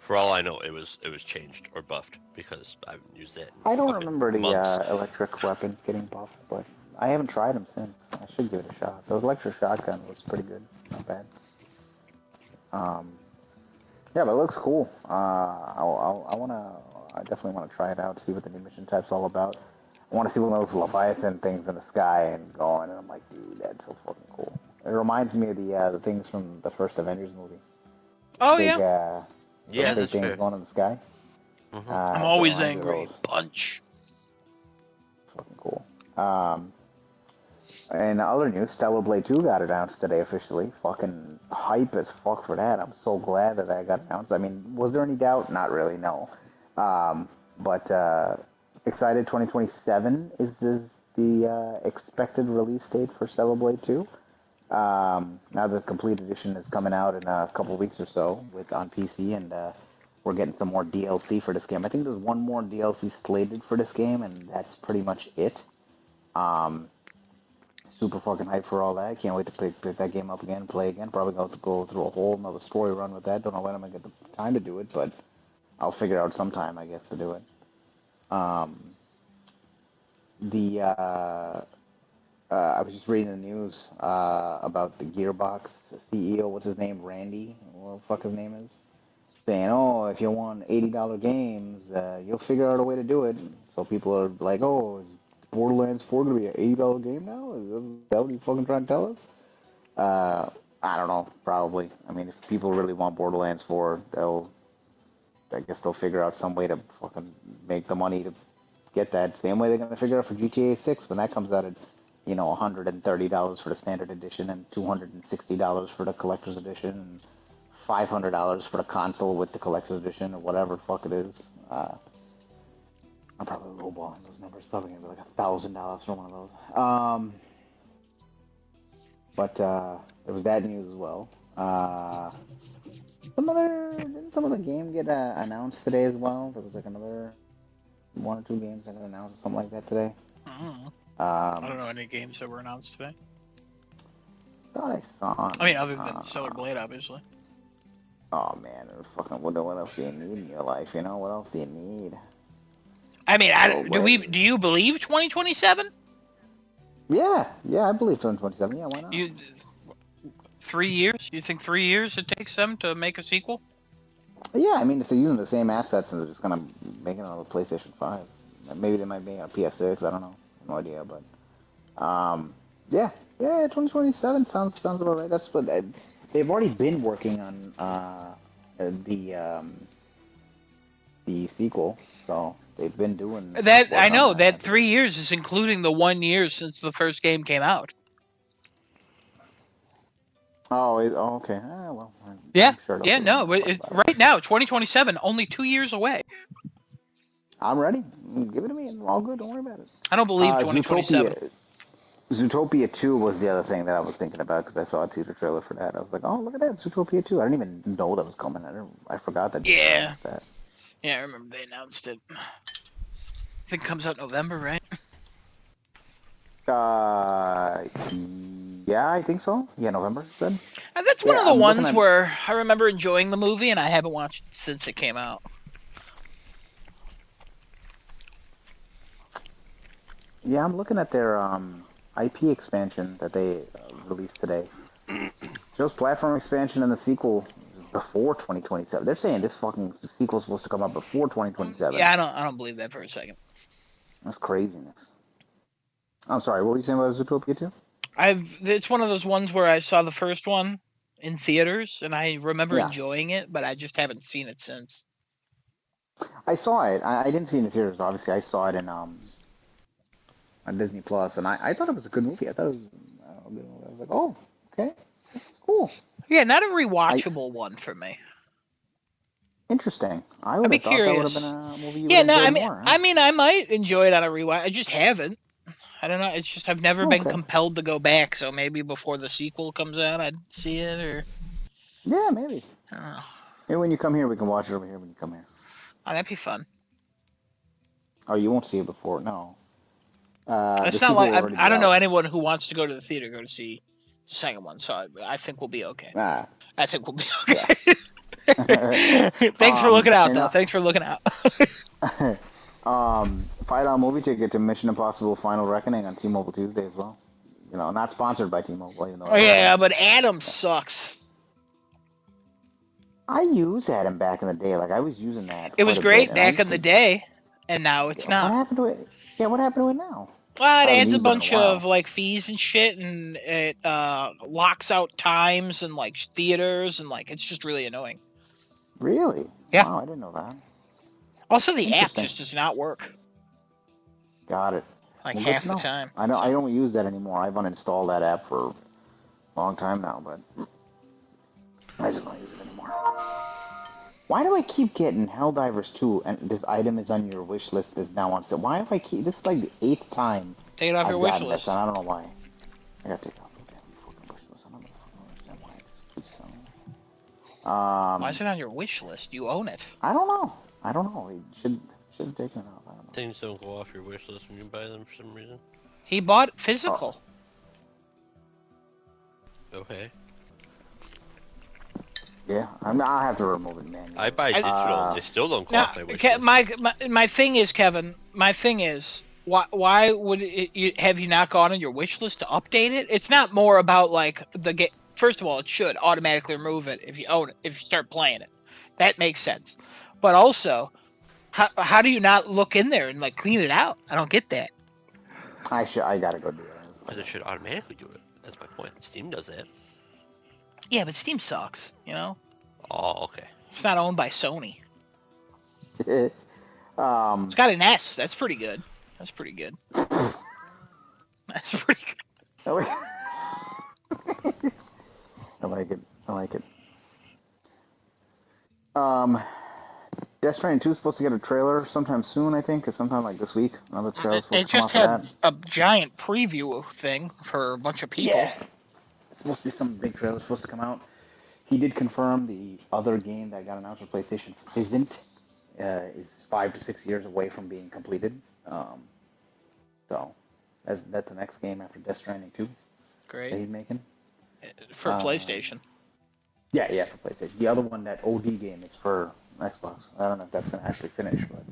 For all I know, it was changed or buffed because I haven't used that in I don't fucking remember the months. electric weapons getting buffed, but I haven't tried them since. I should give it a shot. Those electric shotgun was pretty good, not bad. Yeah, but it looks cool. I definitely wanna try it out, see what the new mission type's all about. I want to see one of those Leviathan things in the sky and going, and I'm like, dude, that's so fucking cool. It reminds me of the things from the first Avengers movie. Oh Big, yeah. Yeah, big that's things fair. going in the sky. Hmm. I'm It always reminds me of angry. those. Punch. Fucking cool. And other news, Stellar Blade 2 got announced today officially. Fucking hype as fuck for that. I'm so glad that that got announced. I mean, was there any doubt? Not really, no. But excited 2027 is the expected release date for Stellar Blade 2. Now the complete edition is coming out in a couple weeks or so on PC, and we're getting some more DLC for this game. I think there's one more DLC slated for this game, and that's pretty much it. Um, Super fucking hyped for all that. Can't wait to pick that game up again, play again. Probably going to go through a whole another story run with that. Don't know when I'm gonna get the time to do it, but I'll figure out some time, I guess, to do it. Um, the I was just reading the news about the Gearbox CEO. What's his name? Randy. What the fuck his name is? Saying, oh, if you want $80 games, you'll figure out a way to do it. So people are like, oh, is Borderlands 4 gonna be an $80 game now? Is that what he's fucking trying to tell us? I don't know. Probably. I mean, if people really want Borderlands 4, I guess they'll figure out some way to fucking make the money to get that. Same way they're gonna figure out for GTA 6 when that comes out at, $130 for the standard edition and $260 for the collector's edition and $500 for the console with the collector's edition or whatever the fuck it is. I'm probably lowballing those numbers. Probably gonna be like $1,000 for one of those. But there was that news as well. Didn't some other game get announced today as well? There was like another one or two games that got announced or something like that today. I don't know any games that were announced today. Thought I saw. I mean, other than Stellar Blade, obviously. Oh man, fucking what else do you need in your life? What else do you need? I mean, Oh, do you believe 2027? Yeah, I believe 2027. Yeah, why not? 3 years? You think 3 years it takes them to make a sequel? Yeah, I mean, if they're using the same assets and they're just gonna make it on the PlayStation 5, maybe they might make it on PS6. I don't know, no idea. But yeah, 2027 sounds about right. That's what they've already been working on the sequel, so they've been doing That I work on know that. that 3 years is including the 1 year since the first game came out. Oh, okay. Well, Yeah, I'm sure yeah, no, but right now, 2027, only 2 years away. I'm ready. Give it to me. It's all good. Don't worry about it. I don't believe 2027. Zootopia 2 was the other thing that I was thinking about because I saw a teaser trailer for that. I was like, oh, look at that, Zootopia 2. I didn't even know that was coming. I forgot that. Yeah. That. Yeah, I remember they announced it. I think it comes out November, right? Yeah, I think so. Yeah, November. Good. And that's one of the ones where I remember enjoying the movie, and I haven't watched it since it came out. Yeah, I'm looking at their IP expansion that they released today. Shows platform expansion and the sequel before 2027. They're saying this fucking sequel's supposed to come out before 2027. Yeah, I don't believe that for a second. That's craziness. I'm sorry, what were you saying about Zootopia 2? It's one of those ones where I saw the first one in theaters, and I remember enjoying it, but I just haven't seen it since. I saw it. I didn't see it in theaters, obviously. I saw it on Disney Plus, and I thought it was a good movie. I thought it was a good movie. I was like, oh, okay. Cool. Yeah, not a rewatchable one for me. Interesting. I I'd would be have thought that would have been curious. a movie you would Yeah, have no, enjoyed I mean, more. I mean, I might enjoy it on a rewatch. I just haven't. I don't know. It's just I've never been Okay. compelled to go back. So maybe before the sequel comes out, I'd see it, or Yeah, maybe. I don't know. Maybe when you come here, we can watch it over here when you come here. Oh, that'd be fun. Oh, you won't see it before. No. The It's not sequel like will already I be don't know out. anyone who wants to go to the theater go to see the second one. So I think we'll be okay. Ah, I think we'll be yeah. okay. Thanks for looking out, And though. Thanks for looking out. $5 movie ticket to Mission Impossible: Final Reckoning on T-Mobile Tuesday as well. You know, not sponsored by T-Mobile, even though Oh it was. yeah, but Adam sucks. I used Adam back in the day. Like I was using that It quite was a bit, great and I back used in the to. day, and now it's What not. happened to it? Yeah, what happened to it now? Well, it I haven't adds a used it in a bunch of while. like fees and shit, and it locks out times and like theaters, and like it's just really annoying. Really? Yeah. Wow, I didn't know that. Also, the app Interesting. just does not work Got it. like Well, good half to the know. time. I know I So don't use that anymore. I've uninstalled that app for a long time now, but I just don't use it anymore. Why do I keep getting Helldivers 2 and this item is on your wish list is now on sale? Why have I keep this is like the 8th time take it off your I've wish gotten this and list. I don't know why. I gotta take it off the damn fucking wish list. I don't fucking understand why it keeps selling. Why is it on your wish list? You own it. I don't know. I don't know. It should have taken it off. I don't know. Things don't go off your wish list when you buy them for some reason. He bought Oh, physical. Okay. yeah. I'll have to remove it manually. I buy digital and they still don't go Now, off my wish list. my thing is, Kevin. My thing is, why would have you not gone on your wish list to update it? It's not more about like the game. First of all, it should automatically remove it if you own it, if you start playing it. That makes sense. But also, how do you not look in there and like clean it out? I don't get that. I gotta go do that. Because it should automatically do it. That's my point. Steam does that. Yeah, but Steam sucks. You know, Oh, okay. it's not owned by Sony. It's um, got an S. That's pretty good. That's pretty good. That's pretty good. I like it. I like it. Death Stranding 2 is supposed to get a trailer sometime soon, I think. It's sometime like this week. Another trailer is supposed It to come just out for had that. a giant preview thing for a bunch of people. Yeah. It's supposed to be some big trailer supposed to come out. He did confirm the other game that got announced for PlayStation isn't is 5 to 6 years away from being completed. So that's the next game after Death Stranding 2 that Great he's making. for PlayStation. Yeah, for PlayStation. The other one, that OD game, is for Xbox. I don't know if that's gonna actually finish, but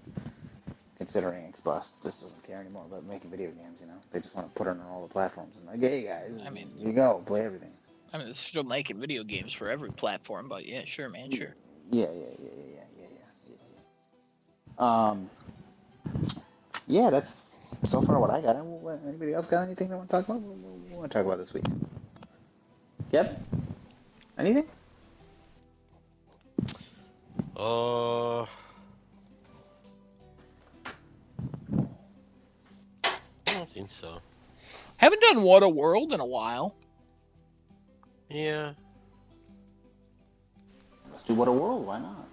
considering Xbox just doesn't care anymore about making video games, you know, they just want to put it on all the platforms and like, hey guys, I mean, you go play everything. they're still making video games for every platform, but yeah, sure, man, sure. Yeah. Yeah, that's so far what I got. Anybody else got anything they want to talk about? What we want to talk about this week? Yep. Anything? I don't think so. Haven't done What a World in a while. Yeah. Let's do What a World. Why not?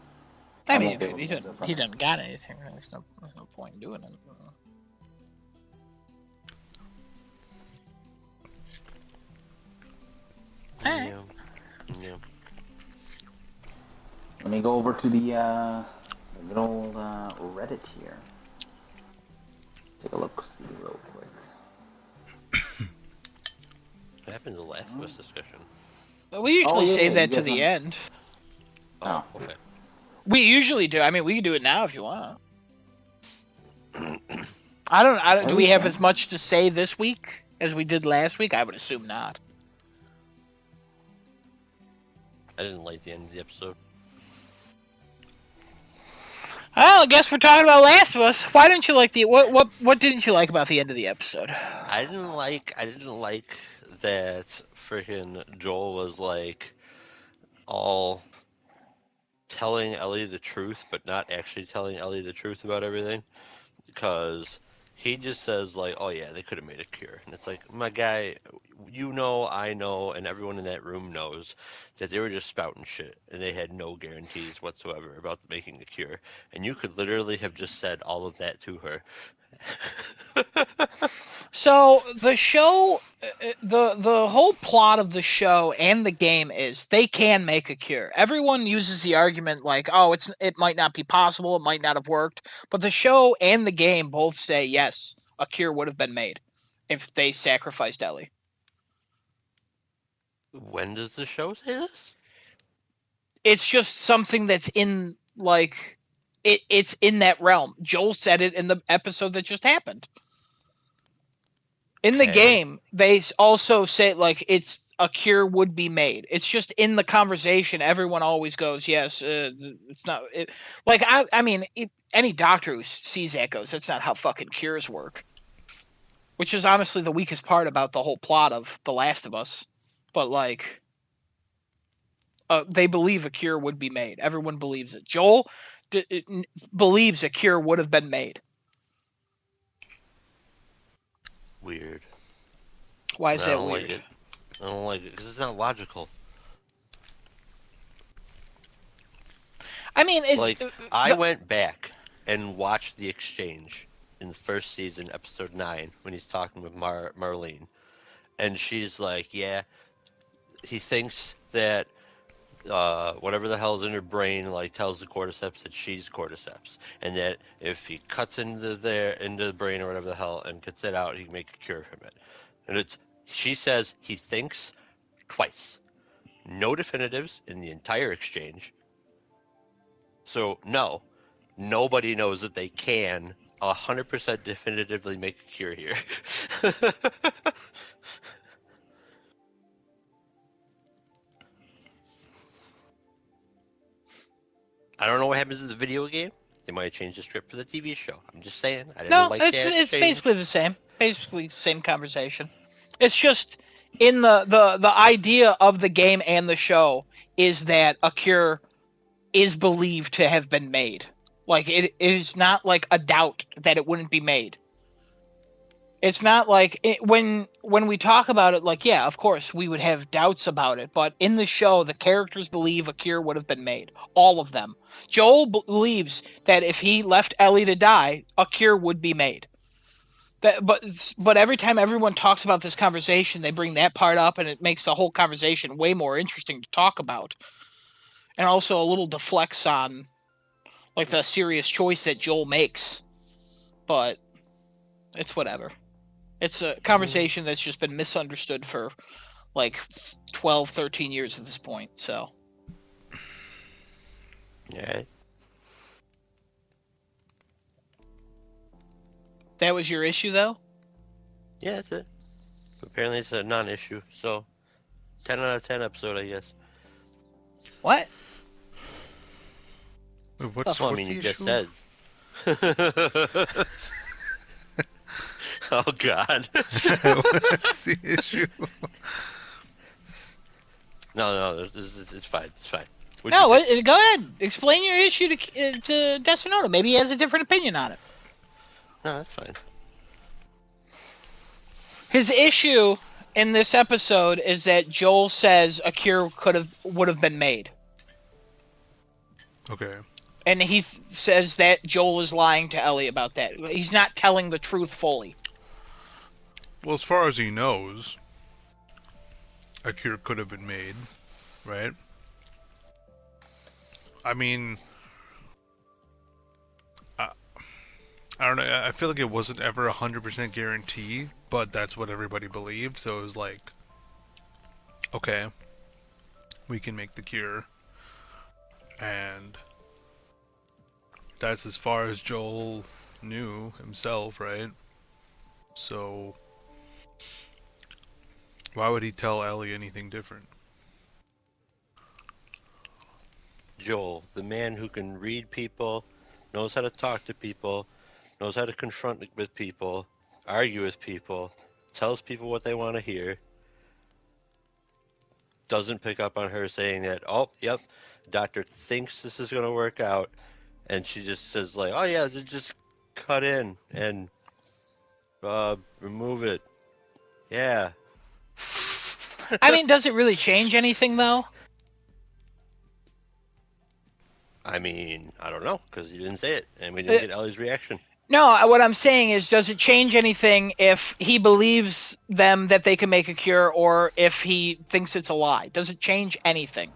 I mean, if he doesn't got anything, there's no point in doing it. Alright. Yeah. Let me go over to the good old Reddit here. Take a look, see real quick. What happened to the last of us discussion? But we usually save that to you the guys end. Oh, okay. We usually do. I mean, we can do it now if you want. I don't. Do we have as much to say this week as we did last week? I would assume not. I didn't like the end of the episode. Well, I guess we're talking about Last of Us. Why didn't you like the what didn't you like about the end of the episode? I didn't like that freaking Joel was like all telling Ellie the truth, but not actually telling Ellie the truth about everything. Because He just says like, "Oh yeah, they could have made a cure," and it's like, my guy, you know, I know, and everyone in that room knows that they were just spouting shit, and they had no guarantees whatsoever about making a cure, and you could literally have just said all of that to her. So the show, the whole plot of the show and the game is they can make a cure. Everyone uses the argument like, oh, it might not be possible, it might not have worked, but the show and the game both say yes, a cure would have been made if they sacrificed Ellie. When does the show say this? It's just something that's in like it's in that realm. Joel said it in the episode that just happened. In the Okay. game, they also say like it's a cure would be made. It's just in the conversation, everyone always goes, "Yes, it's not." Like I mean, any doctor who sees that goes, "That's not how fucking cures work." Which is honestly the weakest part about the whole plot of The Last of Us. But like, they believe a cure would be made. Everyone believes it. Joel believes a cure would have been made. Weird. Why I is that don't like weird? it. I don't like it because it's not logical. I mean, it's Like, I went back and watched the exchange in the first season, episode 9, when he's talking with Marlene. And she's like, yeah, he thinks that whatever the hell's in her brain, like, tells the cordyceps that she's cordyceps. And that if he cuts into the brain or whatever the hell and gets it out, he can make a cure from it. And she says he thinks twice. No definitives in the entire exchange. So, no, nobody knows that they can 100% definitively make a cure here. I don't know what happens in the video game. They might change the script for the TV show. I'm just saying. I didn't No, like it's that it's exchange. basically the same. Basically the same conversation. It's just in the idea of the game and the show is that a cure is believed to have been made. Like it is not like a doubt that it wouldn't be made. It's not like when we talk about it, like yeah, of course we would have doubts about it, but in the show the characters believe a cure would have been made, all of them. Joel believes that if he left Ellie to die, a cure would be made. But every time everyone talks about this conversation, they bring that part up, and it makes the whole conversation way more interesting to talk about, and also a little deflects on like the serious choice that Joel makes. But it's whatever. It's a Mm, conversation that's just been misunderstood for like 12, 13 years at this point. So yeah, that was your issue, though. yeah, that's it. Apparently it's a non-issue. So 10 out of 10 episode, I guess. What Wait, the Well, I what's mean, the you just issue? said. Oh God. What's the issue? No, it's fine. It's fine. What'd you No, say? go ahead. Explain your issue to Desonoto. Maybe he has a different opinion on it. No, that's fine. His issue in this episode is that Joel says a cure would have been made, Okay. and he says that Joel is lying to Ellie about that. He's not telling the truth fully. Well, as far as he knows, a cure could have been made, right? I mean, I, I don't know. I feel like it wasn't ever 100% guarantee, but that's what everybody believed. So it was like, okay, we can make the cure, and that's as far as Joel knew himself, right? So why would he tell Ellie anything different? Joel, the man who can read people, knows how to talk to people, knows how to confront with people, argue with people, tells people what they want to hear, doesn't pick up on her saying that, oh, yep, doctor thinks this is going to work out, and she just says, like, oh, yeah, just cut in and remove it. Yeah. I mean, does it really change anything though? I mean, I don't know, because you didn't say it, and we Uh, didn't get Ellie's reaction. No, what I'm saying is, does it change anything if he believes them that they can make a cure, or if he thinks it's a lie? Does it change anything?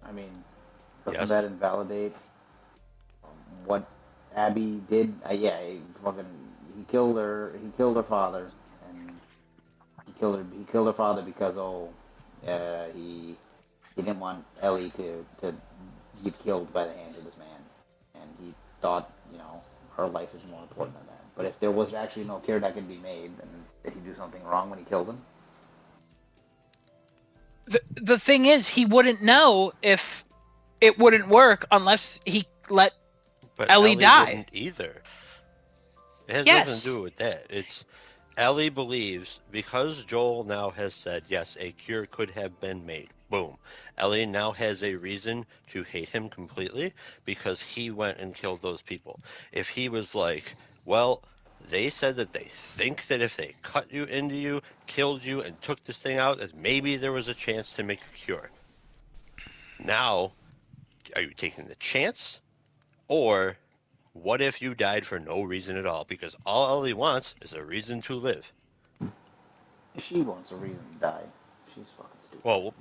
I mean, doesn't Yes. that invalidate what Abby did? Yeah, he killed her father, and he killed her father because he didn't want Ellie to get killed by the hands of this man, and he thought her life is more important than that. But if there was actually no cure that could be made, then did he do something wrong when he killed him? The thing is, he wouldn't know if it wouldn't work unless he let But Ellie die. wouldn't either. It has Yes. nothing to do with that. It's Ellie believes, because Joel now has said, yes, a cure could have been made. Boom. Ellie now has a reason to hate him completely because he went and killed those people. If he was like, well, they said that they think that if they cut you into you, killed you, and took this thing out, that maybe there was a chance to make a cure. Now, are you taking the chance? Or what if you died for no reason at all? Because all Ellie wants is a reason to live. She wants a reason to die. She's fucking stupid. Well,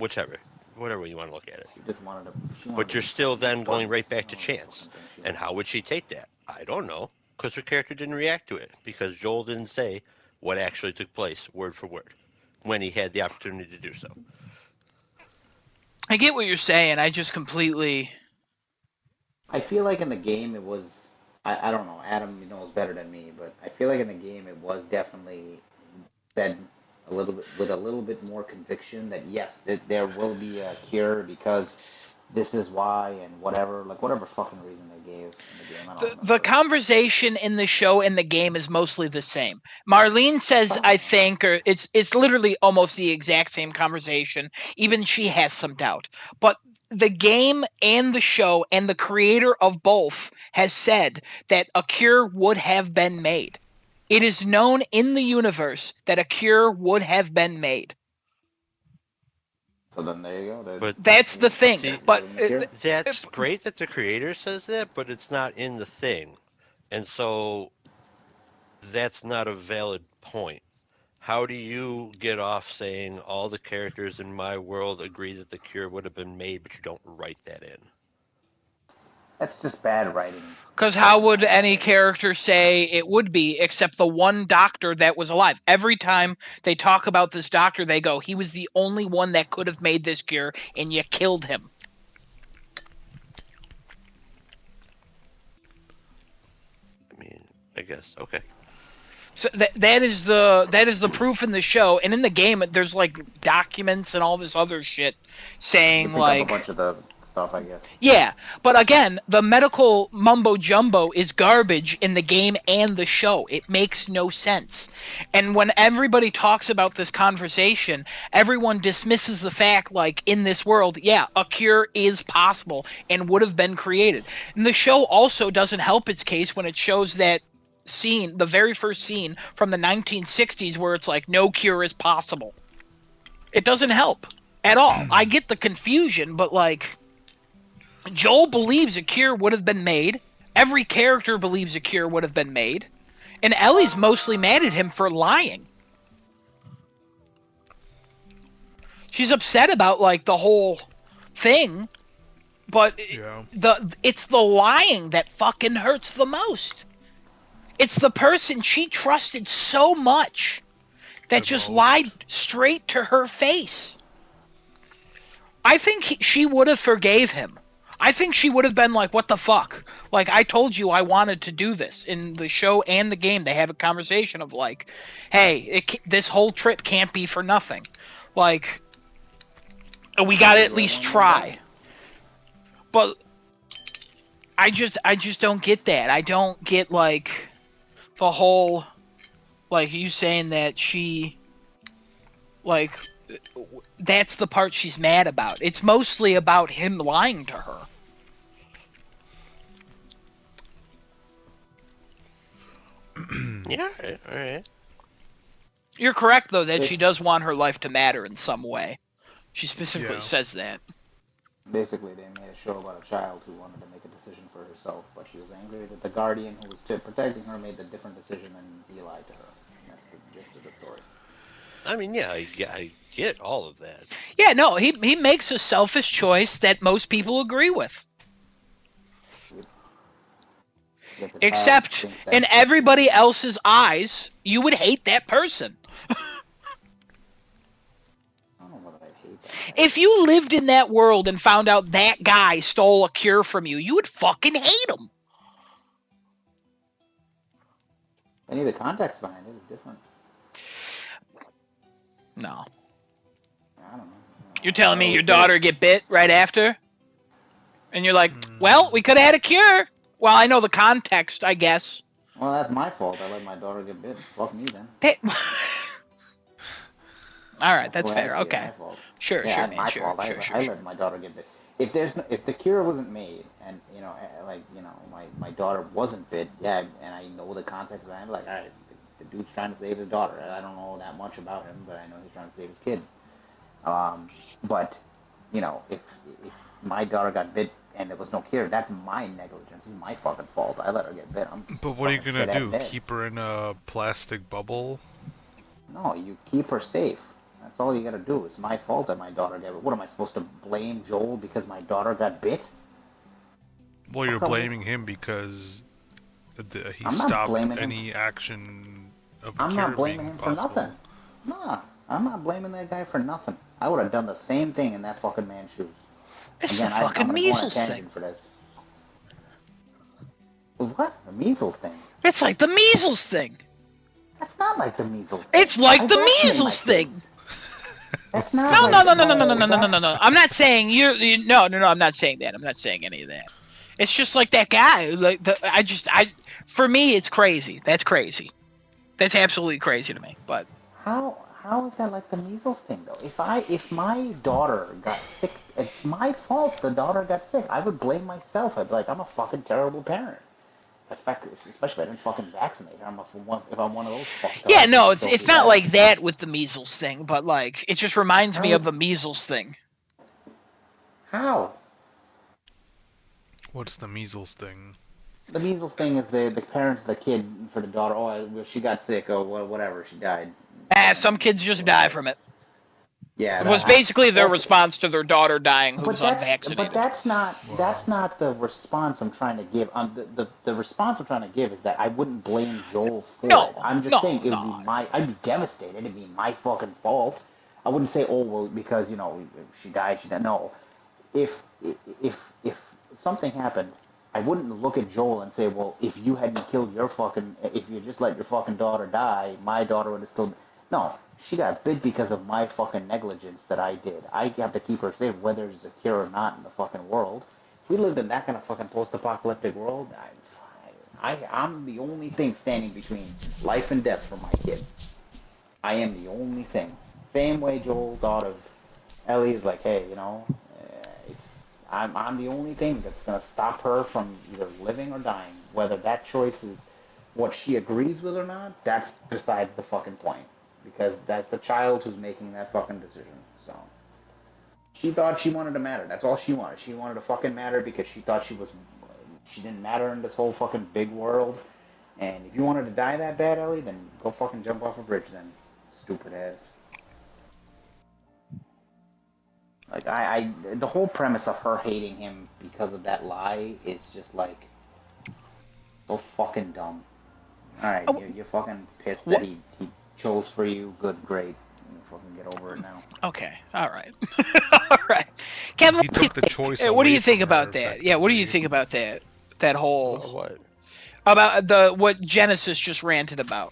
whatever you want to look at it. She just wanted to. She wanted But to you're be still fucking then going fun. right back to That's the only chance. fucking thing she And wants. how would she take that? I don't know. Because her character didn't react to it. Because Joel didn't say what actually took place word for word when he had the opportunity to do so. I get what you're saying. I just completely. I feel like in the game it was. I don't know. Adam knows better than me, but I feel like in the game it was definitely said a little bit with a little bit more conviction that yes, there will be a cure because this is why and whatever fucking reason they gave in the game. I don't The remember. conversation in the show and the game is mostly the same. Marlene says, I think, or it's literally almost the exact same conversation. Even she has some doubt. But the game and the show and the creator of both has said that a cure would have been made. It is known in the universe that a cure would have been made. So then there you go. But That's the thing. see, But that's great that the creator says that, but it's not in the thing. And so that's not a valid point. How do you get off saying all the characters in my world agree that the cure would have been made, but you don't write that in? That's just bad writing. because how would any character say it would be except the one doctor that was alive? Every time they talk about this doctor, they go, he was the only one that could have made this cure, and you killed him. I mean, I guess. Okay. So that is the proof in the show, and in the game there's like documents and all this other shit saying You pick up a bunch of the stuff, I guess. Yeah, but again, the medical mumbo jumbo is garbage in the game and the show. It makes no sense. And when everybody talks about this conversation, everyone dismisses the fact, like, in this world, yeah, a cure is possible and would have been created. And the show also doesn't help its case when it shows that scene, the very first scene from the 1960s, where it's like, no cure is possible. It doesn't help at all. I get the confusion, but, like, Joel believes a cure would have been made. Every character believes a cure would have been made. And Ellie's mostly mad at him for lying. She's upset about, like, the whole thing, but Yeah. it's the lying that fucking hurts the most. It's the person she trusted so much that just lied straight to her face. I think she would have forgave him. I think she would have been like, what the fuck? Like, I told you I wanted to do this. In the show and the game, they have a conversation of like, hey, this whole trip can't be for nothing. Like, we gotta at least try. But I just don't get that. I don't get, like, the whole, like, you saying that she, like, that's the part she's mad about. It's mostly about him lying to her. Yeah, all right. You're correct, though, that she does want her life to matter in some way. She specifically Yeah. says that. Basically, they made a show about a child who wanted to make a decision for herself, but she was angry that the guardian who was protecting her made a different decision and he lied to her. And that's the gist of the story. I mean, yeah, I get all of that. Yeah, no, he makes a selfish choice that most people agree with. Yet the child Except thinks that in everybody else's eyes, you would hate that person. I don't know whether I hate that guy. If you lived in that world and found out that guy stole a cure from you, you would fucking hate him. Any of the context behind it is different. No. I don't know. You're telling me your daughter get bit right after? And you're like, well, we could have had a cure. Well, I know the context, I guess. Well, that's my fault. I let my daughter get bit. Fuck me then. All right, that's fair. Actually, Okay. my fault. Sure, Yeah, sure, my man. Sure, fault. sure, I sure. let my daughter get bit. If the cure wasn't made and my daughter wasn't bit, yeah, and I know the context behind it, like, all right, the dude's trying to save his daughter. I don't know that much about him, but I know he's trying to save his kid. But if my daughter got bit and there was no cure, that's my negligence. It's my fucking fault. I let her get bit. But what are you fucking gonna shit do? at bed. Keep her in a plastic bubble? No, you keep her safe. That's all you gotta do. It's my fault that my daughter got bit. What am I supposed to blame Joel because my daughter got bit? Well, you're Fuck, blaming him because he I'm not stopped blaming him. any action of a I'm cure not blaming being him possible. for nothing. Nah, I'm not blaming that guy for nothing. I would have done the same thing in that fucking man's shoes. It's Again, the I'm fucking gonna go on a measles tangent thing. for this. What? The measles thing? It's like the measles thing. That's not like the measles thing. It's like I the vaccinate my measles kids. thing. That's not No, like no, no, no, no, no, no, no, no, no, no, no. I'm not saying no, I'm not saying that. I'm not saying any of that. It's just like that guy. Like for me, it's crazy. That's crazy. That's absolutely crazy to me. But How is that like the measles thing though? If my daughter got sick, it's my fault the daughter got sick. I would blame myself. I'd be like, I'm a fucking terrible parent. Especially if I didn't fucking vaccinate her. If I'm one of those fucked up. yeah, no, So it's do not that. like that with the measles thing. But like, it just reminds me How? of the measles thing. How? What's the measles thing? The measles thing is the parents of the kid for the daughter. Oh, she got sick. Oh, whatever. She died. Some kids just die from it. Yeah, It was basically their that's- response to their daughter dying, who was But unvaccinated. that's not Wow. the response I'm trying to give. The response I'm trying to give is that I wouldn't blame Joel for No, it. I'm just no, saying it would no. be I'd be devastated. It'd be my fucking fault. I wouldn't say, oh well, because she died. She died. No, if if something happened, I wouldn't look at Joel and say, well, if you hadn't killed if you just let your fucking daughter die, my daughter would have still. No, she got bit because of my fucking negligence that I did. I have to keep her safe, whether there's a cure or not in the fucking world. If we lived in that kind of fucking post-apocalyptic world, I'm the only thing standing between life and death for my kid. I am the only thing. Same way Joel thought of Ellie is like, hey, it's, I'm the only thing that's gonna stop her from either living or dying. Whether that choice is what she agrees with or not, that's besides the fucking point. Because that's the child who's making that fucking decision. So she thought she wanted to matter. That's all she wanted. She wanted to fucking matter because she thought she didn't matter in this whole fucking big world. And if you wanted to die that bad, Ellie, then go fucking jump off a bridge then. Stupid ass. Like the whole premise of her hating him because of that lie is just like so fucking dumb. All right, you're fucking pissed that he chose for you. Good, great. You fucking get over it now. Okay, all right, all right. Kevin, He took the choice what do you away think from her, about that? Yeah, what do you think about that? That whole What? about what Genesis just ranted about.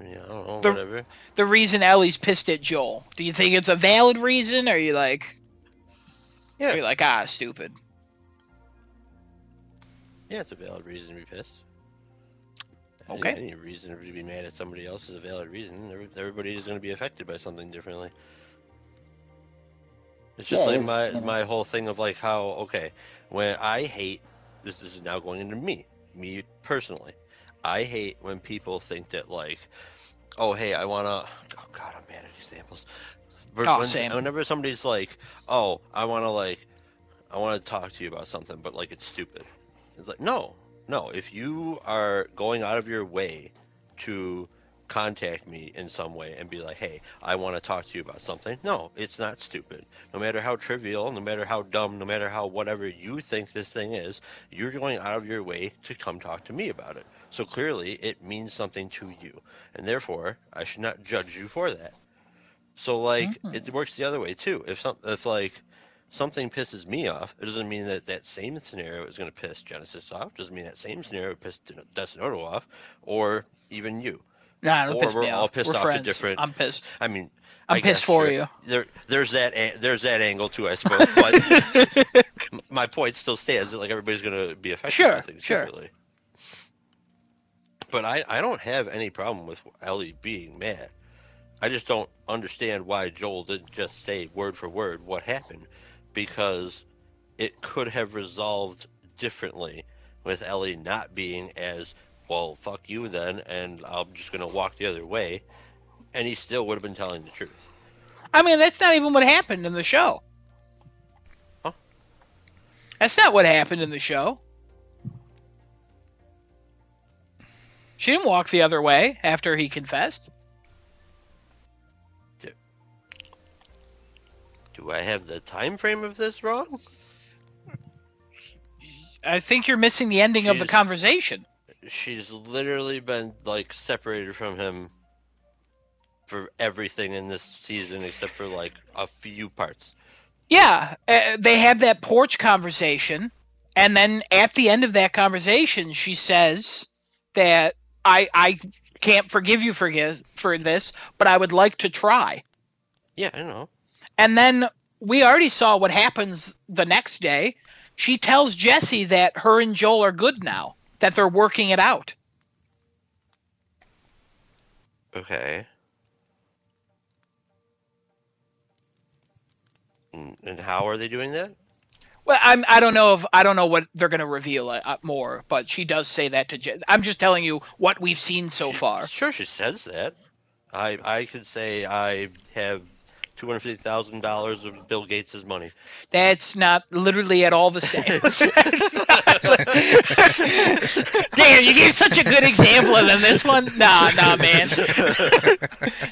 Yeah, I don't know. The- Whatever. The reason Ellie's pissed at Joel. Do you think it's a valid reason, or are you like, Yeah. are you like, stupid? Yeah, it's a valid reason to be pissed. Okay. Any reason to be mad at somebody else is a valid reason. Everybody is going to be affected by something differently. It's just my whole thing of like how when I hate this is now going into me. me personally, I hate when people think that like, oh hey, I wanna. Oh God, I'm bad at examples. Oh, same. Whenever somebody's like, oh, I want to talk to you about something, but like it's stupid. It's like, no, no. If you are going out of your way to contact me in some way and be like, hey, I want to talk to you about something, no, it's not stupid. No matter how trivial, no matter how dumb, no matter how whatever you think this thing is, you're going out of your way to come talk to me about it. So clearly, it means something to you, and therefore, I should not judge you for that. So like it Mhm. works the other way too. If like something pisses me off, it doesn't mean that that same scenario is going to piss Genesis off. Doesn't mean that same scenario would piss Destinoto off, or even you. Nah, don't Or piss we're me all off. We're pissed off to friends. different. I'm pissed. I mean, I'm I pissed guess for sure. you. There's that angle too, I suppose. But my point still stands that like everybody's going to be affected by Sure, things sure. differently. But I don't have any problem with Ellie being mad. I just don't understand why Joel didn't just say word for word what happened, because it could have resolved differently with Ellie not being as, well, fuck you then, and I'm just going to walk the other way, and he still would have been telling the truth. I mean, that's not even what happened in the show. Huh? That's not what happened in the show. She didn't walk the other way after he confessed. Do I have the time frame of this wrong? I think you're missing the ending of the She's conversation. she's literally been like separated from him for everything in this season except for like a few parts. Yeah, they had that porch conversation, and then at the end of that conversation, she says that I can't forgive you for this, but I would like to try. Yeah, I know. And then we already saw what happens the next day. She tells Jesse that her and Joel are good now, that they're working it out. Okay. And how are they doing that? Well, I don't know what they're going to reveal more, but she does say that to Jesse. I'm just telling you what we've seen so far. She says that. I could say I have $250,000 of Bill Gates' money. That's not literally at all the same. Damn, you gave such a good example of them. This one, nah, man.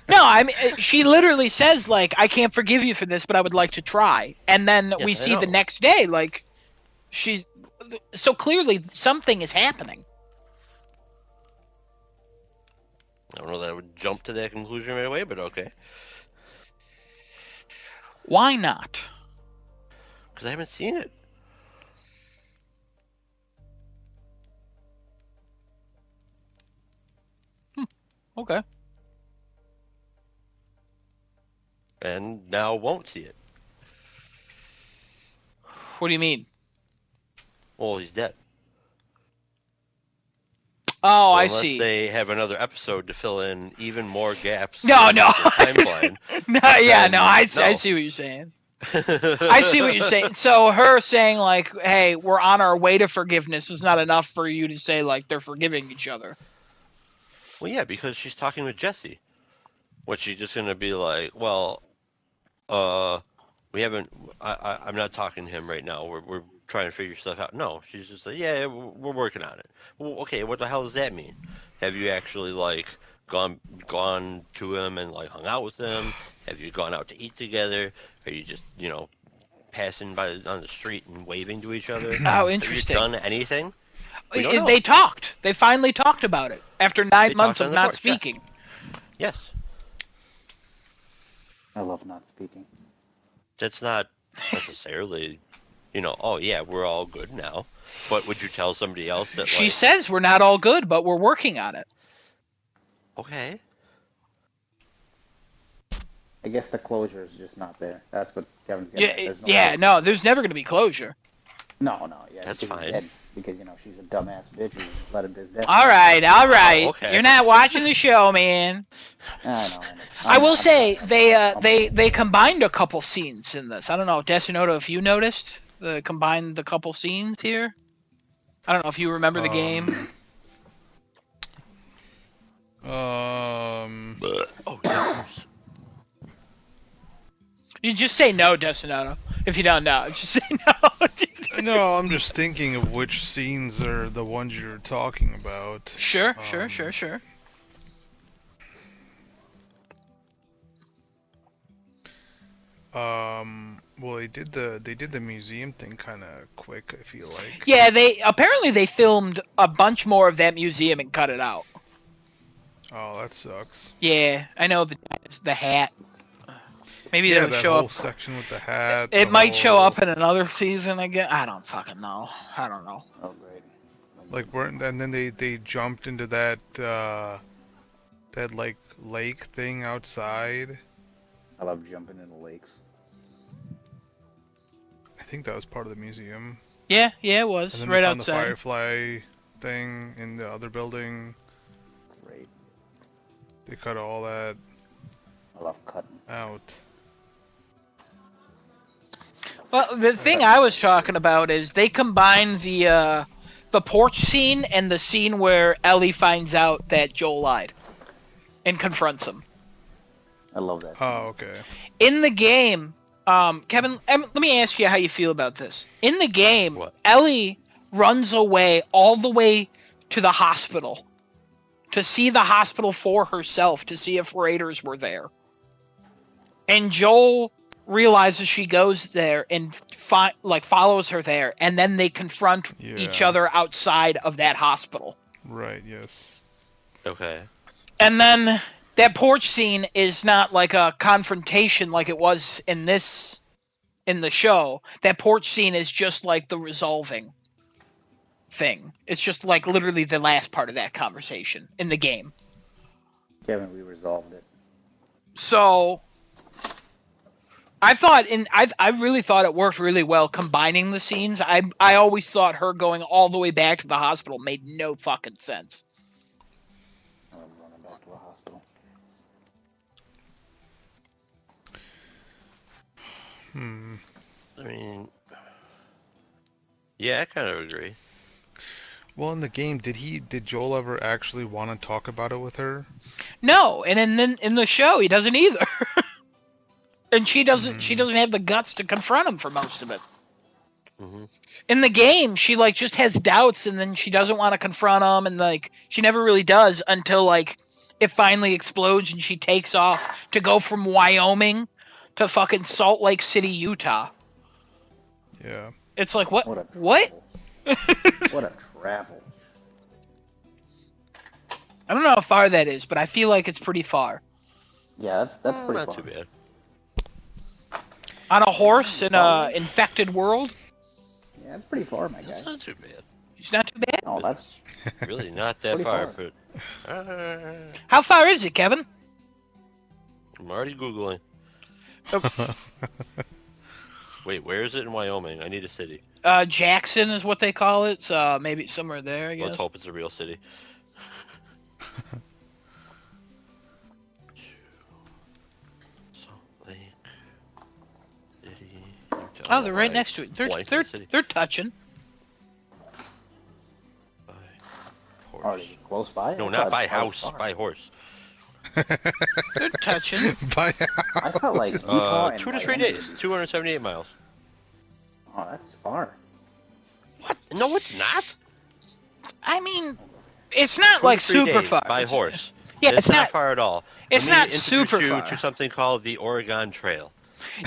No, I mean, she literally says like, "I can't forgive you for this, but I would like to try." And then we Yes, I see the know. next day, like, she's so clearly something is happening. I don't know that I would jump to that conclusion right away, but okay. Why not? Because I haven't seen it. Okay. And now won't see it. What do you mean? Well, he's dead. Oh, So I unless see. they have another episode to fill in even more gaps No, in no. the timeline, No, yeah, no, I no. see what you're saying. I see what you're saying. So her saying like, "Hey, we're on our way to forgiveness" is not enough for you to say like they're forgiving each other. Well, yeah, because she's talking with Jesse. What she's just gonna be like, well, uh, we haven't. I'm not talking to him right now. We're trying to figure stuff out. No, she's just like, yeah, we're working on it. Well, okay, what the hell does that mean? Have you actually like gone to him and like hung out with him? Have you gone out to eat together? Are you just passing by on the street and waving to each other? Oh, Have you interesting. done anything? We don't know. They talked. They finally talked about it after 9 They months talked of on the not porch. Yes. speaking. Yes. I love not speaking. That's not necessarily, oh yeah, we're all good now. But would you tell somebody else that She like, says we're not all good, but we're working on it. okay, I guess the closure is just not there. That's what Kevin's getting at. Yeah, There's no yeah, closure. no, there's never going to be closure. No, yeah, that's because he's fine. dead. Because she's a dumbass bitch who let him to his death. All right. Oh, okay. You're not watching the show, man. I know. I will say I'm they combined a couple scenes in this. I don't know, Destinoto, if you noticed, combined the couple scenes here. I don't know if you remember the game. Oh, yeah. You just say no, Destinato. If you don't know, just say no. No, I'm just thinking of which scenes are the ones you're talking about. Sure. Well, they did the museum thing kind of quick. I feel like. Yeah, they filmed a bunch more of that museum and cut it out. Oh, that sucks. Yeah, I know the hat. Maybe Yeah, it'll that show whole up. section with the hat. It the might show whole- up in another season again. I don't fucking know. I don't know. Oh, great. Like, and then they jumped into that like lake thing outside. I love jumping into lakes. I think that was part of the museum. Yeah, it was And then right they found outside. the Firefly thing in the other building. Great. They cut all that I love cutting. out. Well, the thing I was talking about is they combined the porch scene and the scene where Ellie finds out that Joel lied and confronts him. I love that. Oh, okay. In the game, Kevin, let me ask you how you feel about this. In the game, What? Ellie runs away all the way to the hospital to see the hospital for herself to see if raiders were there. And Joel realizes she goes there and follows her there, and then they confront each Yeah. other outside of that hospital. Right. Yes. Okay. And then that porch scene is not like a confrontation like it was in the show. That porch scene is just like the resolving thing. It's just like literally the last part of that conversation in the game. Kevin, we resolved it. So I really thought it worked really well combining the scenes. I always thought her going all the way back to the hospital made no fucking sense. I love running back to a hospital. I mean, yeah, I kind of agree. Well, in the game, did Joel ever actually want to talk about it with her? No, and then in the show he doesn't either. And she doesn't have the guts to confront him for most of it. Hmm. In the game, she like just has doubts, and then she doesn't want to confront him, and like she never really does until like it finally explodes and she takes off to go from Wyoming to fucking Salt Lake City, Utah. Yeah. It's like what? What a What? What a travel. I don't know how far that is, but I feel like it's pretty far. Yeah, that's pretty Not far. too bad. On a horse in a infected world, Yeah, that's pretty far, my guy. That's not too bad. it's not too bad. Oh, that's Really not that Pretty far, far. but How far is it, Kevin? I'm already Googling. Wait, where is it in Wyoming? I need a city. Jackson is what they call it. So maybe somewhere there, I guess. Let's hope it's a real city. Salt Lake City, Utah. Oh, they're right By next to it. Blank City. They're touching. By are horse. they close by? No, I not thought by it was house, far. by horse. They're touching. By I felt like Utah and 2 to 3 Wyoming days, would be- 278 miles. Oh, that's far. What? No, it's not. I mean, it's not 2 to like 3 super days far. by It's- horse. Yeah, it's it's not not. far at all. It's Let me not introduce super you far. to something called the Oregon Trail.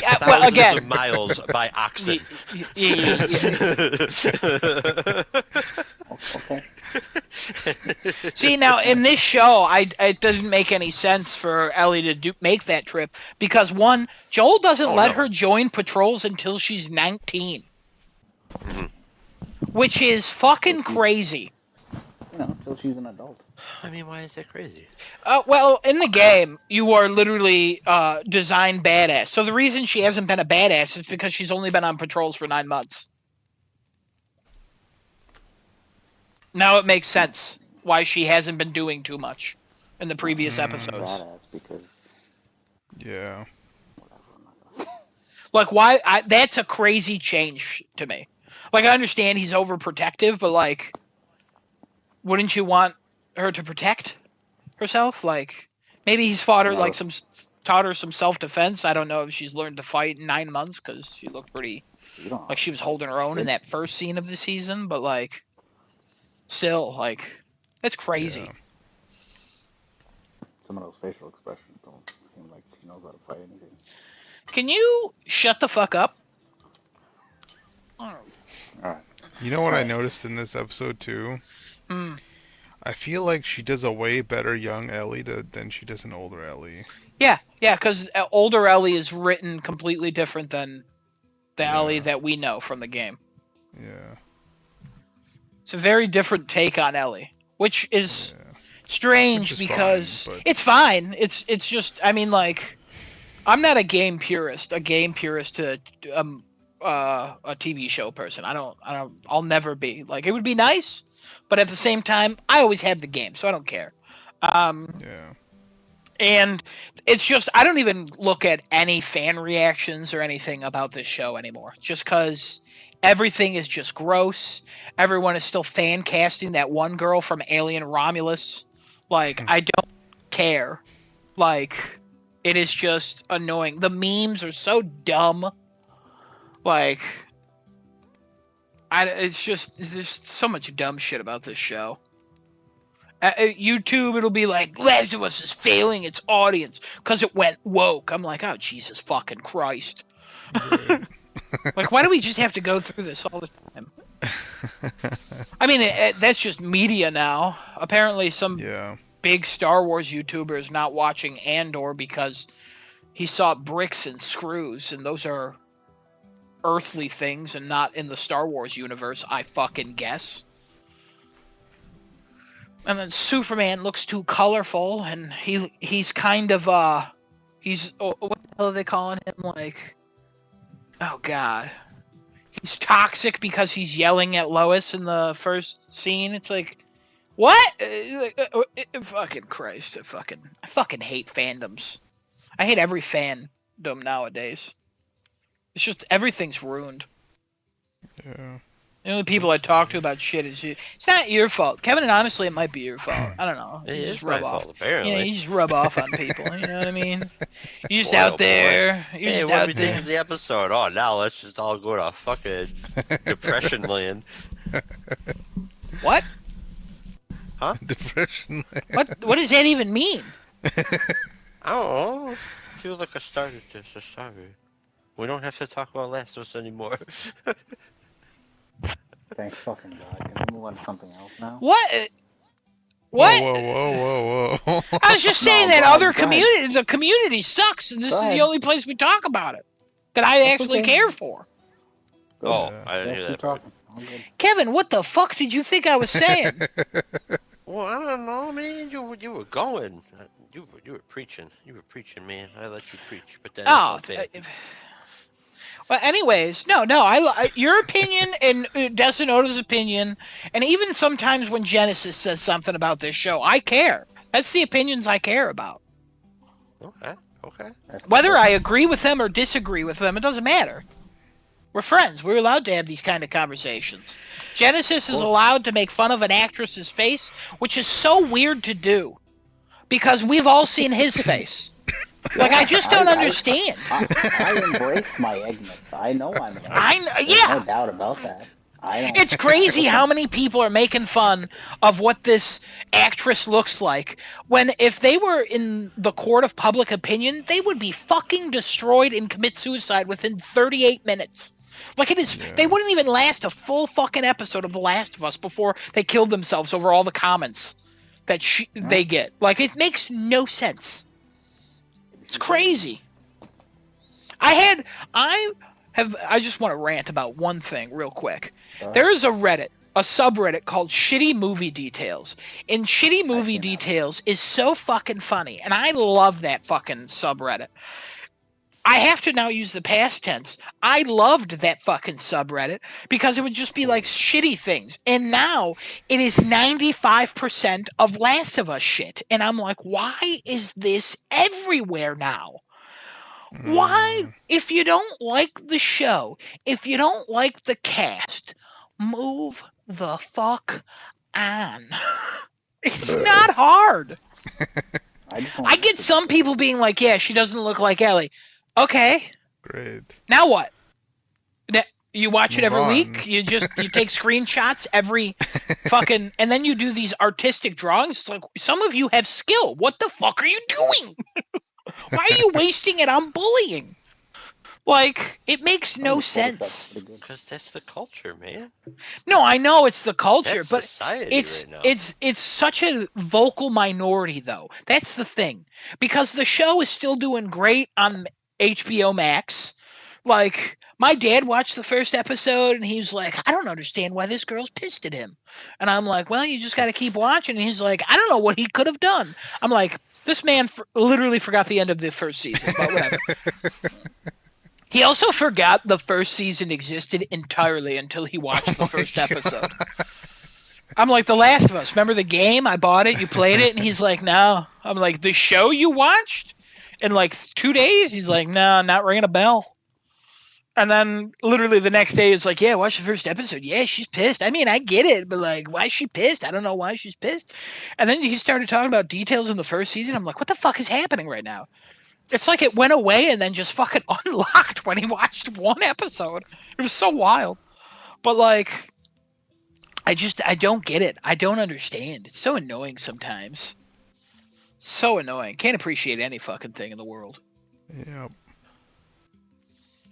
Yeah, well, Thousands again, of miles by oxen. Okay. See, now in this show, it doesn't make any sense for Ellie to make that trip because one, Joel doesn't Oh, let no. her join patrols until she's 19, Mhm. which is fucking crazy. You know, until she's an adult. I mean, why is that crazy? Well, in the game, you are literally designed badass. So the reason she hasn't been a badass is because she's only been on patrols for 9 months. Now it makes sense why she hasn't been doing too much in the previous episodes. Badass because yeah. Like, why? That's a crazy change to me. Like, I understand he's overprotective, but, like, wouldn't you want her to protect herself? Like, maybe he's taught her some self-defense. I don't know if she's learned to fight in 9 months, because she looked pretty, You don't like, she was holding her own in that first scene of the season, but, like, still, like, that's crazy. Yeah. Some of those facial expressions don't seem like she knows how to fight anything. Can you shut the fuck up? All right. You know what I Right. noticed in this episode too? Hmm. I feel like she does a way better young Ellie than she does an older Ellie. Yeah, because older Ellie is written completely different than the Yeah. Ellie that we know from the game. Yeah. It's a very different take on Ellie, which is Yeah. strange Which is because fine, but... it's fine. It's just, I mean, like, I'm not a game purist. A game purist to a TV show person. I'll never be. Like, it would be nice, but at the same time, I always have the game, so I don't care. Yeah. And it's just, I don't even look at any fan reactions or anything about this show anymore. Just because everything is just gross. Everyone is still fan casting that one girl from Alien Romulus. Like, I don't care. Like, it is just annoying. The memes are so dumb. Like, it's just, there's so much dumb shit about this show. YouTube, it'll be like, Last of Us is failing its audience because it went woke. I'm like, oh, Jesus fucking Christ. Right. Like, why do we just have to go through this all the time? I mean, that's just media now. Apparently, some Yeah. big Star Wars YouTuber is not watching Andor because he saw bricks and screws, and those are earthly things and not in the Star Wars universe, I fucking guess. And then Superman looks too colorful, and he's kind of what the hell are they calling him? Like, oh god, he's toxic because he's yelling at Lois in the first scene. It's like, what? Fucking Christ! I fucking hate fandoms. I hate every fandom nowadays. It's just everything's ruined. Yeah. The only people I talk to about shit is you. It's not your fault, Kevin. And honestly, it might be your fault. I don't know. It You is just rub my off. fault, apparently. You know, you just rub off on people. You know what I mean? You're just Boy, out oh boy. there. You're Hey, just what do out we think there. of the episode? Oh, now let's just all go to fucking depression land. What? Huh? Depression. What does that even mean? I don't know. Feels like I started this. So sorry. We don't have to talk about Last of Us anymore. Thanks fucking God. Can we move on to something else now? What? What? Whoa. I was just saying No, that go other ahead, go ahead. community, the community sucks, and this Go is the ahead. only place we talk about it that I That's actually okay. care for. Oh, Yeah. I didn't hear Keep that part. talking. All good. Kevin, what the fuck did you think I was saying? Well, I don't know, man. You were going. You were preaching. You were preaching, man. I let you preach, but then Oh, it's not bad. well, anyways, no, your opinion and Desinoda's opinion, and even sometimes when Genesis says something about this show, I care. That's the opinions I care about. Okay. Whether I agree with them or disagree with them, it doesn't matter. We're friends. We're allowed to have these kind of conversations. Genesis is allowed to make fun of an actress's face, which is so weird to do, because we've all seen his face. Like, I just don't understand. I embrace my ignorance. I know I'm an ignorant. There's Yeah. no doubt about that. It's crazy how many people are making fun of what this actress looks like, when if they were in the court of public opinion, they would be fucking destroyed and commit suicide within 38 minutes. Like, it is, they wouldn't even last a full fucking episode of The Last of Us before they killed themselves over all the comments that they get. Like, it makes no sense. It's crazy. I just want to rant about one thing real quick. There is a subreddit called Shitty Movie Details. And Shitty Movie Details is so fucking funny, and I love that fucking subreddit. I have to now use the past tense. I loved that fucking subreddit because it would just be like shitty things. And now it is 95% of Last of Us shit. And I'm like, why is this everywhere now? Why, if you don't like the show, if you don't like the cast, move the fuck on. It's not hard. I just don't I like get the- some people being like, yeah, she doesn't look like Ellie. Okay, Great. now what? You watch it Move every on. week? You take screenshots every fucking, and then you do these artistic drawings. It's like, some of you have skill. What the fuck are you doing? Why are you wasting it on bullying? Like, it makes I no think the Photoshop's sense. pretty good. Because that's the culture, man. No, I know it's the culture, That's but society it's right now. it's such a vocal minority though. That's the thing. Because the show is still doing great on HBO Max. Like, my dad watched the first episode and he's like, I don't understand why this girl's pissed at him. And I'm like, well, you just got to keep watching. And he's like, I don't know what he could have done. I'm like, this man literally forgot the end of the first season, but whatever. He also forgot the first season existed entirely until he watched the first episode. I'm like, The Last of Us. Remember the game? I bought it. You played it? And he's like, no. I'm like, the show you watched in like 2 days? He's like, no, not ringing a bell. And then literally the next day, it's like, yeah, watch the first episode. Yeah, she's pissed. I mean, I get it, but like, why is she pissed? I don't know why she's pissed. And then he started talking about details in the first season. I'm like, what the fuck is happening right now? It's like it went away and then just fucking unlocked when he watched one episode. It was so wild. But like, I don't get it. I don't understand. It's so annoying sometimes. So annoying. Can't appreciate any fucking thing in the world. Yep.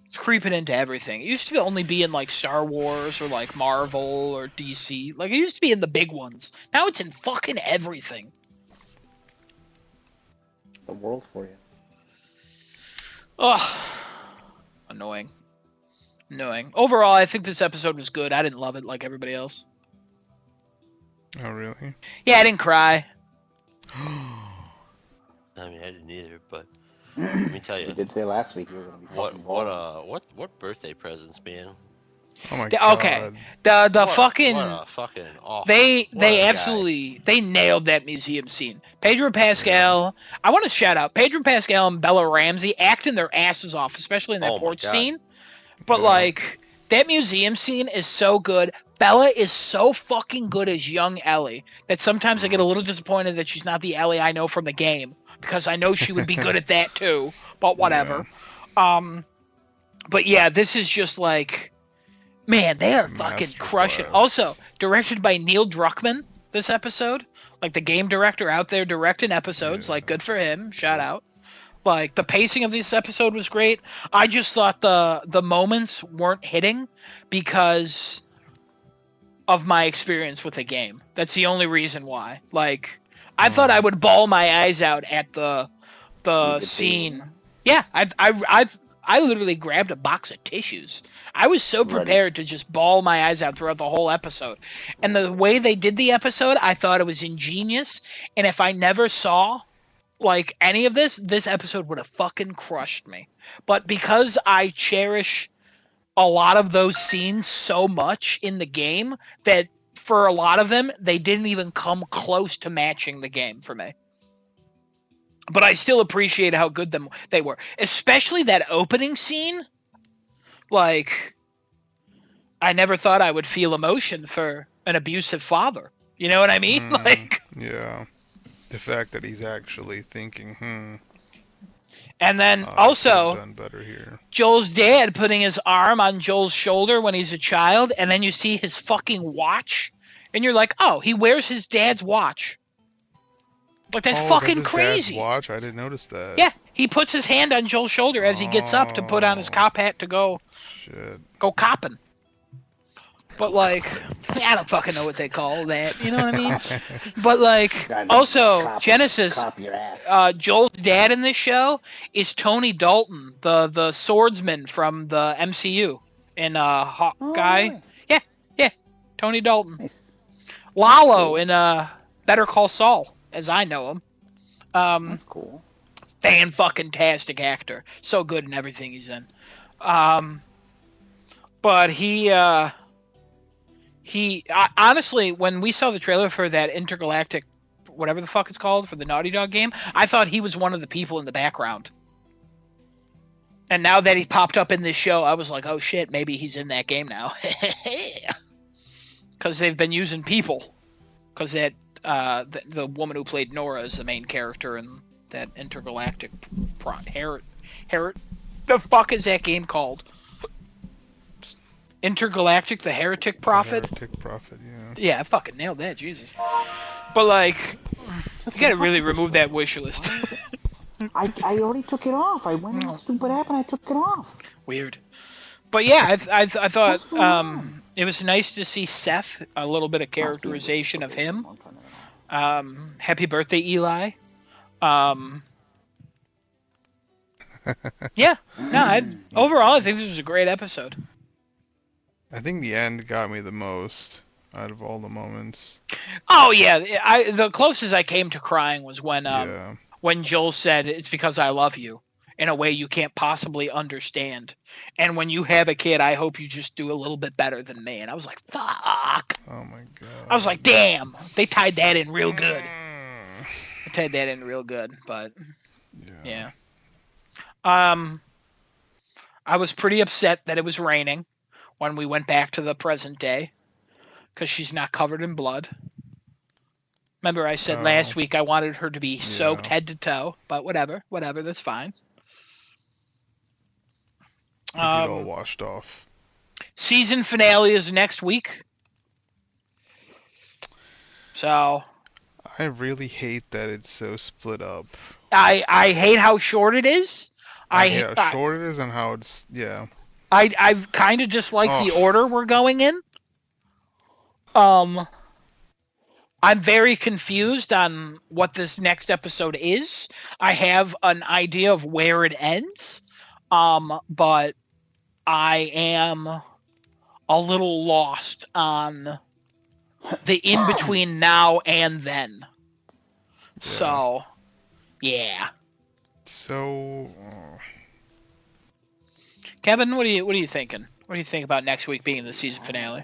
It's creeping into everything. It used to only be in like Star Wars or like Marvel or DC. Like, it used to be in the big ones. Now it's in fucking everything. The world for you. Ugh. Annoying. Annoying. Overall, I think this episode was good. I didn't love it like everybody else. Oh, really? Yeah, I didn't cry. I mean, I didn't either, but let me tell You you, did say last week you were going to be fucking bald. what birthday presents, man? Oh my god. Okay. The What fucking a fucking oh, they what a guy. absolutely they nailed that museum scene. Pedro Pascal, I want to shout out Pedro Pascal and Bella Ramsey acting their asses off, especially in that Oh my porch God. scene. But Yeah. like, that museum scene is so good. Bella is so fucking good as young Ellie that sometimes I get a little disappointed that she's not the Ellie I know from the game, because I know she would be good at that too. But whatever. But yeah, this is just like, man, they are fucking crushing. Masterclass. Also, directed by Neil Druckmann, this episode. Like, the game director out there directing episodes. Yeah. Like, good for him. Shout out. Like, the pacing of this episode was great. I just thought the moments weren't hitting because of my experience with the game. That's the only reason why. Like, I thought I would bawl my eyes out at the You could scene. see. Yeah, I literally grabbed a box of tissues. I was so Ready. prepared to just bawl my eyes out throughout the whole episode. And the way they did the episode, I thought it was ingenious. And if I never saw like any of this episode would have fucking crushed me. But because I cherish a lot of those scenes so much in the game, that for a lot of them, they didn't even come close to matching the game for me. But I still appreciate how good they were. Especially that opening scene. Like, I never thought I would feel emotion for an abusive father. You know what I mean? Like, Yeah. The fact that he's actually thinking, and then I could have also done better here. Joel's dad putting his arm on Joel's shoulder when he's a child, and then you see his fucking watch, and you're like, oh, he wears his dad's watch. Like, that's fucking his crazy. Dad's watch? I didn't notice that. Yeah, he puts his hand on Joel's shoulder as he gets up to put on his cop hat to go Shit. copping. But like, I don't fucking know what they call that. You know what I mean? But like, God, also cop- Genesis. Cop your ass. Joel's dad in this show is Tony Dalton, the swordsman from the MCU in Hawkeye. really? Yeah, Tony Dalton. Nice. Lalo in Better Call Saul, as I know him. That's cool. Fan-fucking-tastic actor. So good in everything he's in. But he honestly, when we saw the trailer for that intergalactic, whatever the fuck it's called, for the Naughty Dog game, I thought he was one of the people in the background. And now that he popped up in this show, I was like, oh shit, maybe he's in that game now. because they've been using people. Because the woman who played Nora is the main character in that intergalactic the fuck is that game called? Intergalactic, the Heretic Prophet? The Heretic Prophet, yeah. Yeah, I fucking nailed that, Jesus. But, like, you gotta really remove that wish list. I already took it off. I went in the stupid app and I took it off. Weird. But yeah, I thought What's going on? it was nice to see Seth, a little bit of characterization of him. Happy birthday, Eli. Yeah, no, overall, I think this was a great episode. I think the end got me the most out of all the moments. Oh yeah, the closest I came to crying was when Yeah. when Joel said, "It's because I love you," in a way you can't possibly understand. And when you have a kid, I hope you just do a little bit better than me. And I was like, fuck. Oh my god. I was like, damn, they tied that in real good. Mm. They tied that in real good, but Yeah. I was pretty upset that it was raining when we went back to the present day, because she's not covered in blood. Remember I said last week I wanted her to be soaked head to toe, but whatever, that's fine. Get all washed off. Season finale is next week. So I really hate that it's so split up. I hate how short it is. I hate how short it is and how it's I kind of just like the order we're going in. I'm very confused on what this next episode is. I have an idea of where it ends. But I am a little lost on the in-between now and then. Yeah. So, yeah. So, Kevin, what are you thinking? What do you think about next week being the season finale?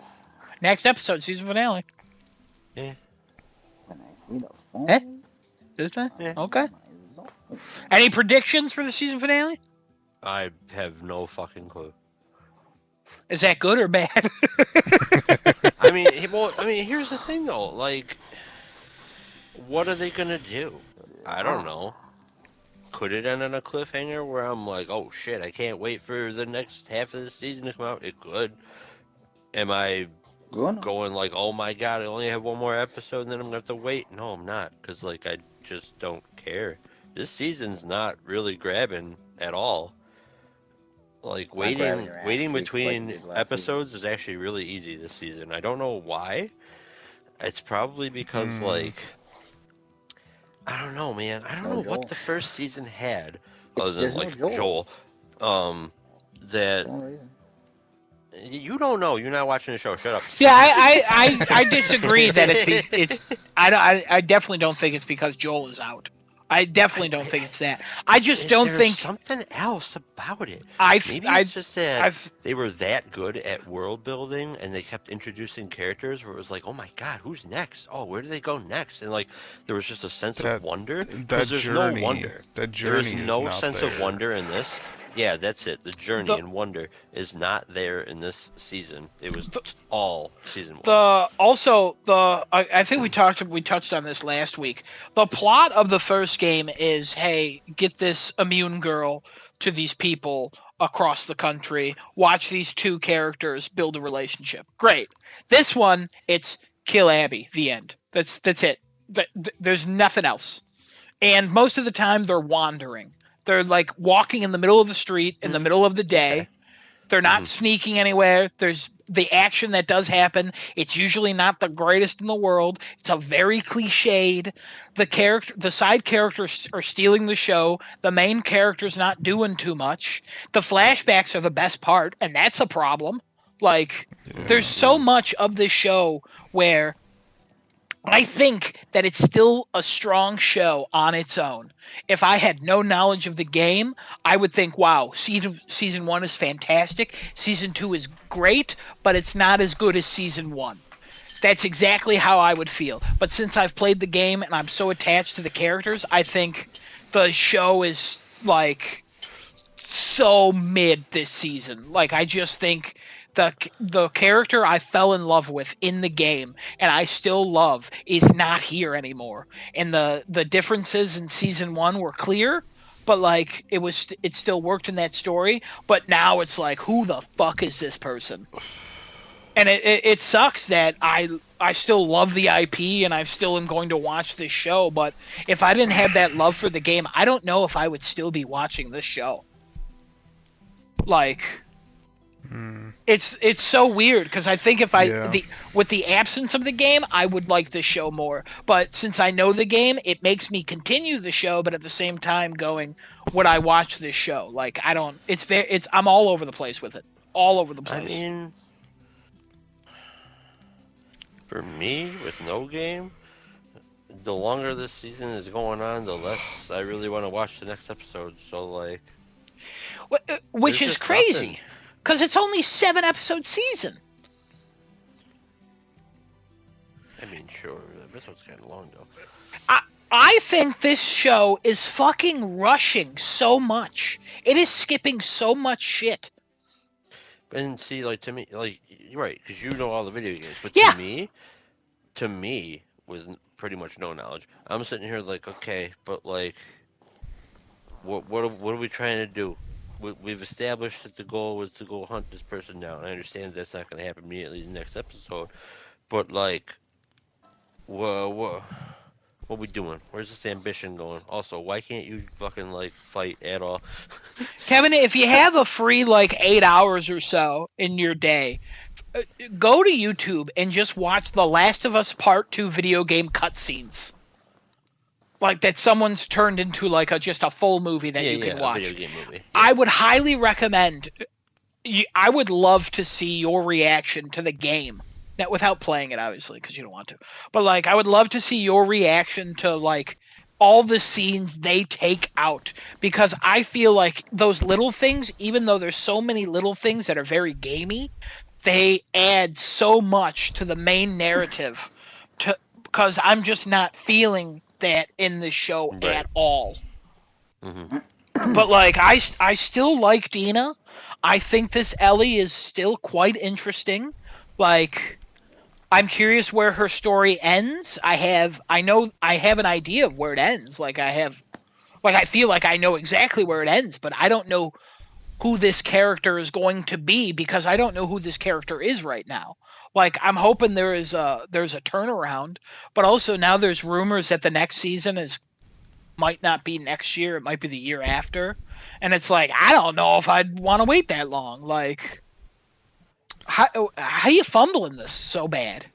Next episode, season finale. Yeah. Can I see the phone? Is that? Yeah. Okay. Any predictions for the season finale? I have no fucking clue. Is that good or bad? I mean, here's the thing though. Like, what are they gonna do? I don't know. Could it end on a cliffhanger where I'm like, oh shit, I can't wait for the next half of the season to come out? It could. Am I going like, oh my god, I only have one more episode and then I'm gonna have to wait? No, I'm not, because like I just don't care. This season's not really grabbing at all. Like waiting between episodes is actually really easy this season. I don't know why. It's probably because like I don't know, man. I don't know what the first season had other than like Joel. That you don't know. You're not watching the show. Shut up. Yeah, I disagree that it's I definitely don't think it's because Joel is out. I definitely don't think it's that. I just don't think something else about it. Maybe it's just that they were that good at world building and they kept introducing characters where it was like, oh my god, who's next? Oh, where do they go next? And like there was just a sense of wonder. Because there's no wonder. That journey there's no is not sense there. of wonder in this. Yeah, that's it. The journey and wonder is not there in this season. It was all season one. I think we touched on this last week. The plot of the first game is, hey, get this immune girl to these people across the country. Watch these two characters build a relationship. Great. This one, it's kill Abby. The end. That's it. There's nothing else. And most of the time, they're wandering. They're like walking in the middle of the street in the middle of the day. Okay. They're not sneaking anywhere. There's the action that does happen. It's usually not the greatest in the world. It's a very cliched. The side characters are stealing the show. The main character's not doing too much. The flashbacks are the best part, and that's a problem. Like, there's so much of this show where I think that it's still a strong show on its own. If I had no knowledge of the game, I would think, wow, season 1 is fantastic. Season 2 is great, but it's not as good as season 1. That's exactly how I would feel. But since I've played the game and I'm so attached to the characters, I think the show is, like, so mid this season. Like, I just think the character I fell in love with in the game and I still love is not here anymore. And the differences in season 1 were clear, but like it still worked in that story, but now it's like, who the fuck is this person? And it sucks that I still love the IP and I still am going to watch this show, but if I didn't have that love for the game, I don't know if I would still be watching this show. Like, it's so weird because I think if with the absence of the game, I would like the show more. But since I know the game, it makes me continue the show. But at the same time, going, would I watch this show? Like, I don't. I'm all over the place with it. All over the place. I mean, for me, with no game, the longer this season is going on, the less I really want to watch the next episode. So, like, which is crazy, because it's only 7-episode season. I mean, sure, the episode's kind of long though. I think this show is fucking rushing so much. It is skipping so much shit. And see, like, to me, like, you're right, because you know all the video games. But Yeah. to me, with pretty much no knowledge, I'm sitting here like, okay, but like, what are we trying to do? We've established that the goal was to go hunt this person down. I understand that's not going to happen immediately in the next episode, but like, what we doing? Where's this ambition going? Also, why can't you fucking like fight at all? Kevin, if you have a free like 8 hours or so in your day, go to YouTube and just watch The Last of Us Part 2 video game cutscenes. Like that someone's turned into like just a full movie that you can watch. A video game movie. Yeah. I would highly recommend. I would love to see your reaction to the game. Now, without playing it, obviously, because you don't want to. But like, I would love to see your reaction to like all the scenes they take out, because I feel like those little things, even though there's so many little things that are very gamey, they add so much to the main narrative. Because I'm just not feeling that in this show at all. Mm-hmm. But like, I still like Dina. I think this Ellie is still quite interesting. Like, I'm curious where her story ends. I have an idea of where it ends. I feel like I know exactly where it ends, but I don't know who this character is going to be, because I don't know who this character is right now. Like, I'm hoping there's a turnaround, but also now there's rumors that the next season might not be next year, it might be the year after. And it's like, I don't know if I'd want to wait that long. Like, how you fumbling this so bad?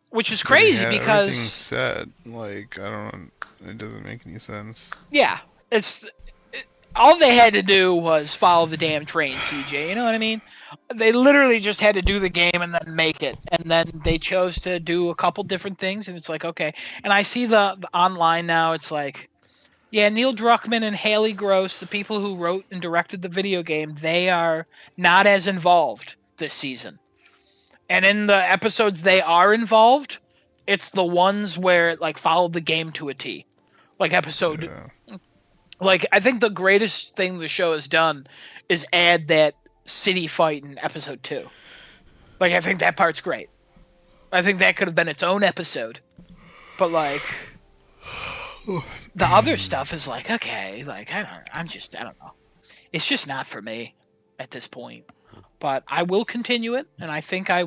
Which is crazy because everything's set. Like, I don't. It doesn't make any sense. Yeah, all they had to do was follow the damn train, CJ. You know what I mean? They literally just had to do the game and then make it, and then they chose to do a couple different things, and it's like, okay. And I see the online now. It's like, yeah, Neil Druckmann and Haley Gross, the people who wrote and directed the video game, they are not as involved this season. And in the episodes they are involved, it's the ones where it like followed the game to a T. Like episode, like I think the greatest thing the show has done is add that city fight in episode 2. Like, I think that part's great. I think that could have been its own episode. But like, the other stuff is like, okay, like I don't know. It's just not for me at this point. But I will continue it, and I think I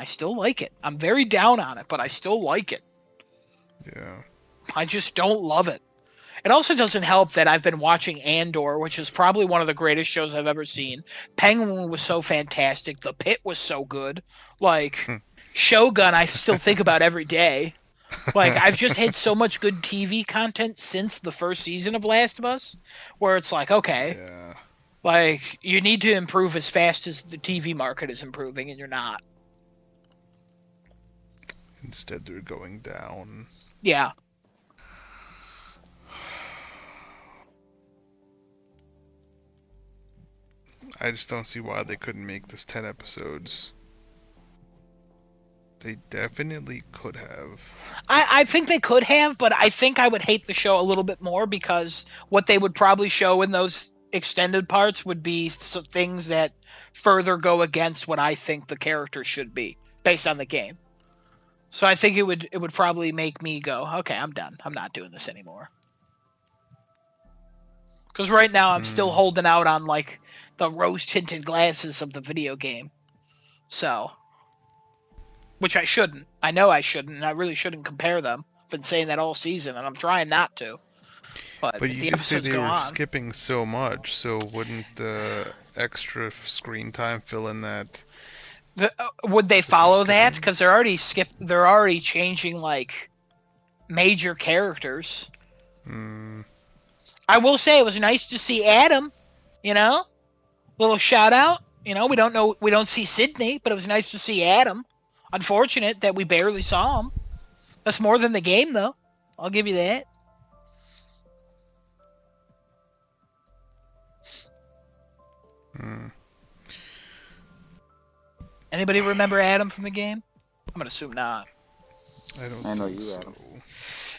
still like it. I'm very down on it, but I still like it. Yeah. I just don't love it. It also doesn't help that I've been watching Andor, which is probably one of the greatest shows I've ever seen. Penguin was so fantastic. The Pit was so good. Like, Shogun I still think about every day. Like, I've just had so much good TV content since the first season of Last of Us, where it's like, okay, like, you need to improve as fast as the TV market is improving, and you're not. Instead, they're going down. Yeah. I just don't see why they couldn't make this 10 episodes. They definitely could have. I think they could have, but I think I would hate the show a little bit more, because what they would probably show in those extended parts would be some things that further go against what I think the character should be based on the game. So I think it would probably make me go, okay, I'm done. I'm not doing this anymore. Because right now I'm still holding out on like the rose tinted glasses of the video game. So, which I shouldn't. I know I shouldn't, and I really shouldn't compare them. I've been saying that all season, and I'm trying not to. But But you the did say episodes they go were on. skipping so much, so wouldn't the extra screen time fill in that? Would they follow that? skipping? Because they're already changing like major characters. I will say it was nice to see Adam. You know, little shout out. You know, we don't see Sydney, but it was nice to see Adam. Unfortunate that we barely saw him. That's more than the game, though. I'll give you that. Anybody remember Adam from the game? I'm gonna assume not. I don't I know think you, so. Adam.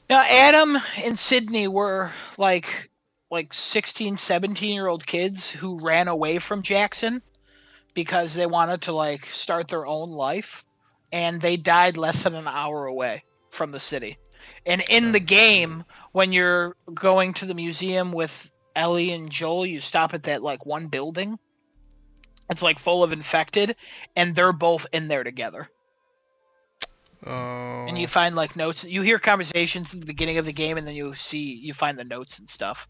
Now, Adam and Sydney were like 16, 17-year-old kids who ran away from Jackson because they wanted to like start their own life, and they died less than an hour away from the city. And in the game, when you're going to the museum with Ellie and Joel, you stop at that like one building. It's like full of infected, and they're both in there together. And you find like notes. You hear conversations at the beginning of the game, and then you find the notes and stuff.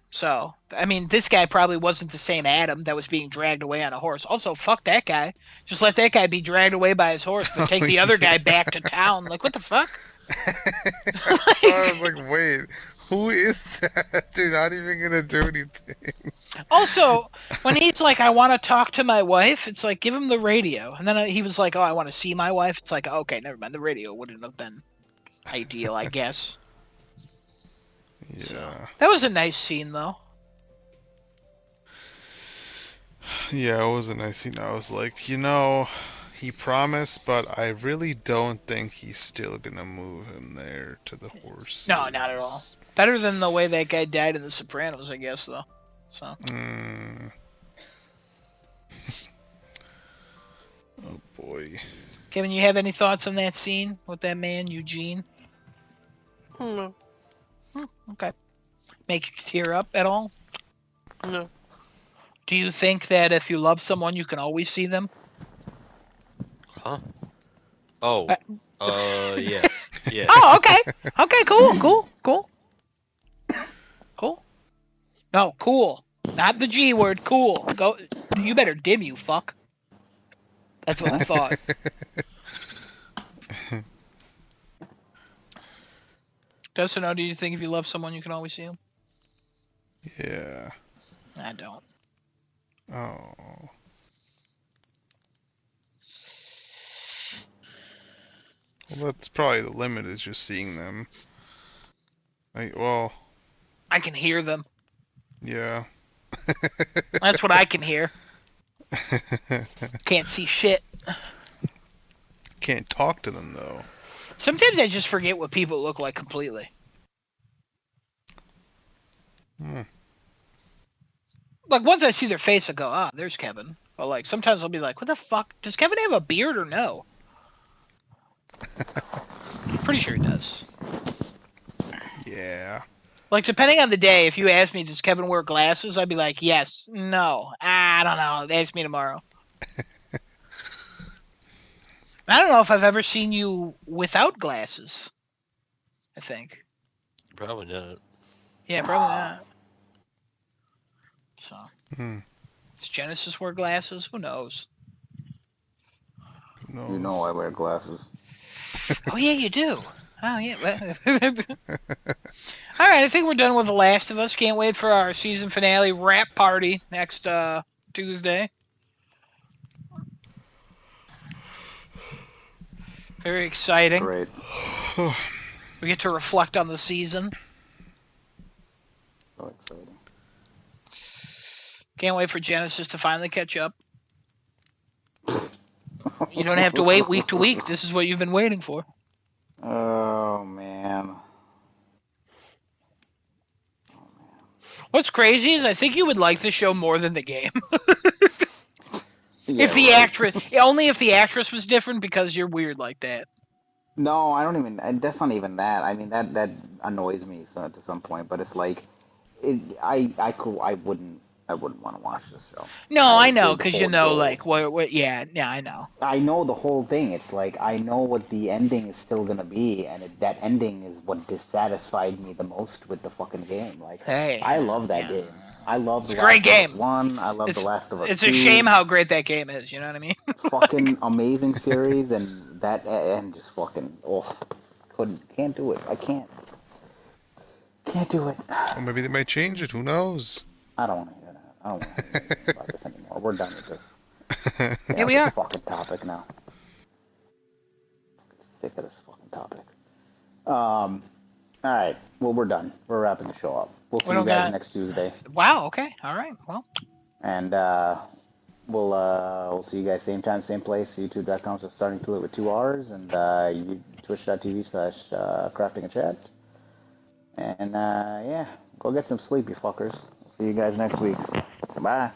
So, I mean, this guy probably wasn't the same Adam that was being dragged away on a horse. Also, fuck that guy. Just let that guy be dragged away by his horse, but take the other guy back to town. Like, what the fuck? I was like, wait, who is that? They're not even gonna do anything. Also, when he's like, I want to talk to my wife, it's like, give him the radio. And then he was like, oh, I want to see my wife. It's like, okay, never mind. The radio wouldn't have been ideal, I guess. Yeah. So, that was a nice scene, though. Yeah, it was a nice scene. I was like, he promised, but I really don't think he's still gonna move him there to the horse. No, not at all. Better than the way that guy died in The Sopranos, I guess, though. So. Oh boy. Kevin, you have any thoughts on that scene with that man, Eugene? No. Okay. Make you tear up at all? No. Do you think that if you love someone, you can always see them? Huh? Oh. Yeah. Yeah. Oh, okay. Okay, cool. Cool. No, cool. Not the G word, cool. Go. You better dim, you fuck. That's what I thought. Dustin, do you think if you love someone, you can always see them? Yeah. I don't. Oh. Well, that's probably the limit, is just seeing them. I can hear them. Yeah. That's what I can hear. Can't see shit. Can't talk to them, though. Sometimes I just forget what people look like completely. Like, once I see their face, I go, there's Kevin. But, like, sometimes I'll be like, what the fuck? Does Kevin have a beard or no? Pretty sure he does. Yeah. Like, depending on the day, if you ask me, does Kevin wear glasses? I'd be like, yes, no, I don't know. Ask me tomorrow. I don't know if I've ever seen you without glasses. I think. Probably not. Yeah, probably not. So. Does Genesis wear glasses? Who knows? Who knows? You know I wear glasses. Oh, yeah, you do. Oh, yeah. All right, I think we're done with The Last of Us. Can't wait for our season finale wrap party next Tuesday. Very exciting. Great. We get to reflect on the season. So exciting. Can't wait for Genesis to finally catch up. You don't have to wait week to week. This is what you've been waiting for. Oh, man. What's crazy is I think you would like the show more than the game. Yeah, If the right. actress, only if the actress was different, because you're weird like that. No, I don't even. That's not even that. I mean, that annoys me to some point. But it's like, I wouldn't want to watch this show. No, I The, know, the because you whole know, the like what, yeah, I know. I know the whole thing. It's like I know what the ending is still gonna be, and that ending is what dissatisfied me the most with the fucking game. Like, Hey, I love that yeah, game. I love it's The a great Last of Us game. 1. I love The It's Last of Us it's a 2. shame how great that game is. You know what I mean? Fucking amazing series, and that and just fucking can't do it. I can't do it. Or maybe they might change it. Who knows? I don't want to hear that. I don't want to hear anything about this anymore. We're done with this. Get Yeah, out we this are. fucking topic now. Sick of this fucking topic. All right. Well, we're done. We're wrapping the show up. We'll We see you don't guys got. next Tuesday, Wow. Okay. All right. Well. and we'll see you guys same time, same place. YouTube.com so starting to it with 2 R's, and Twitch.tv/crafting a chat. And yeah, go get some sleep, you fuckers. See you guys next week. Bye.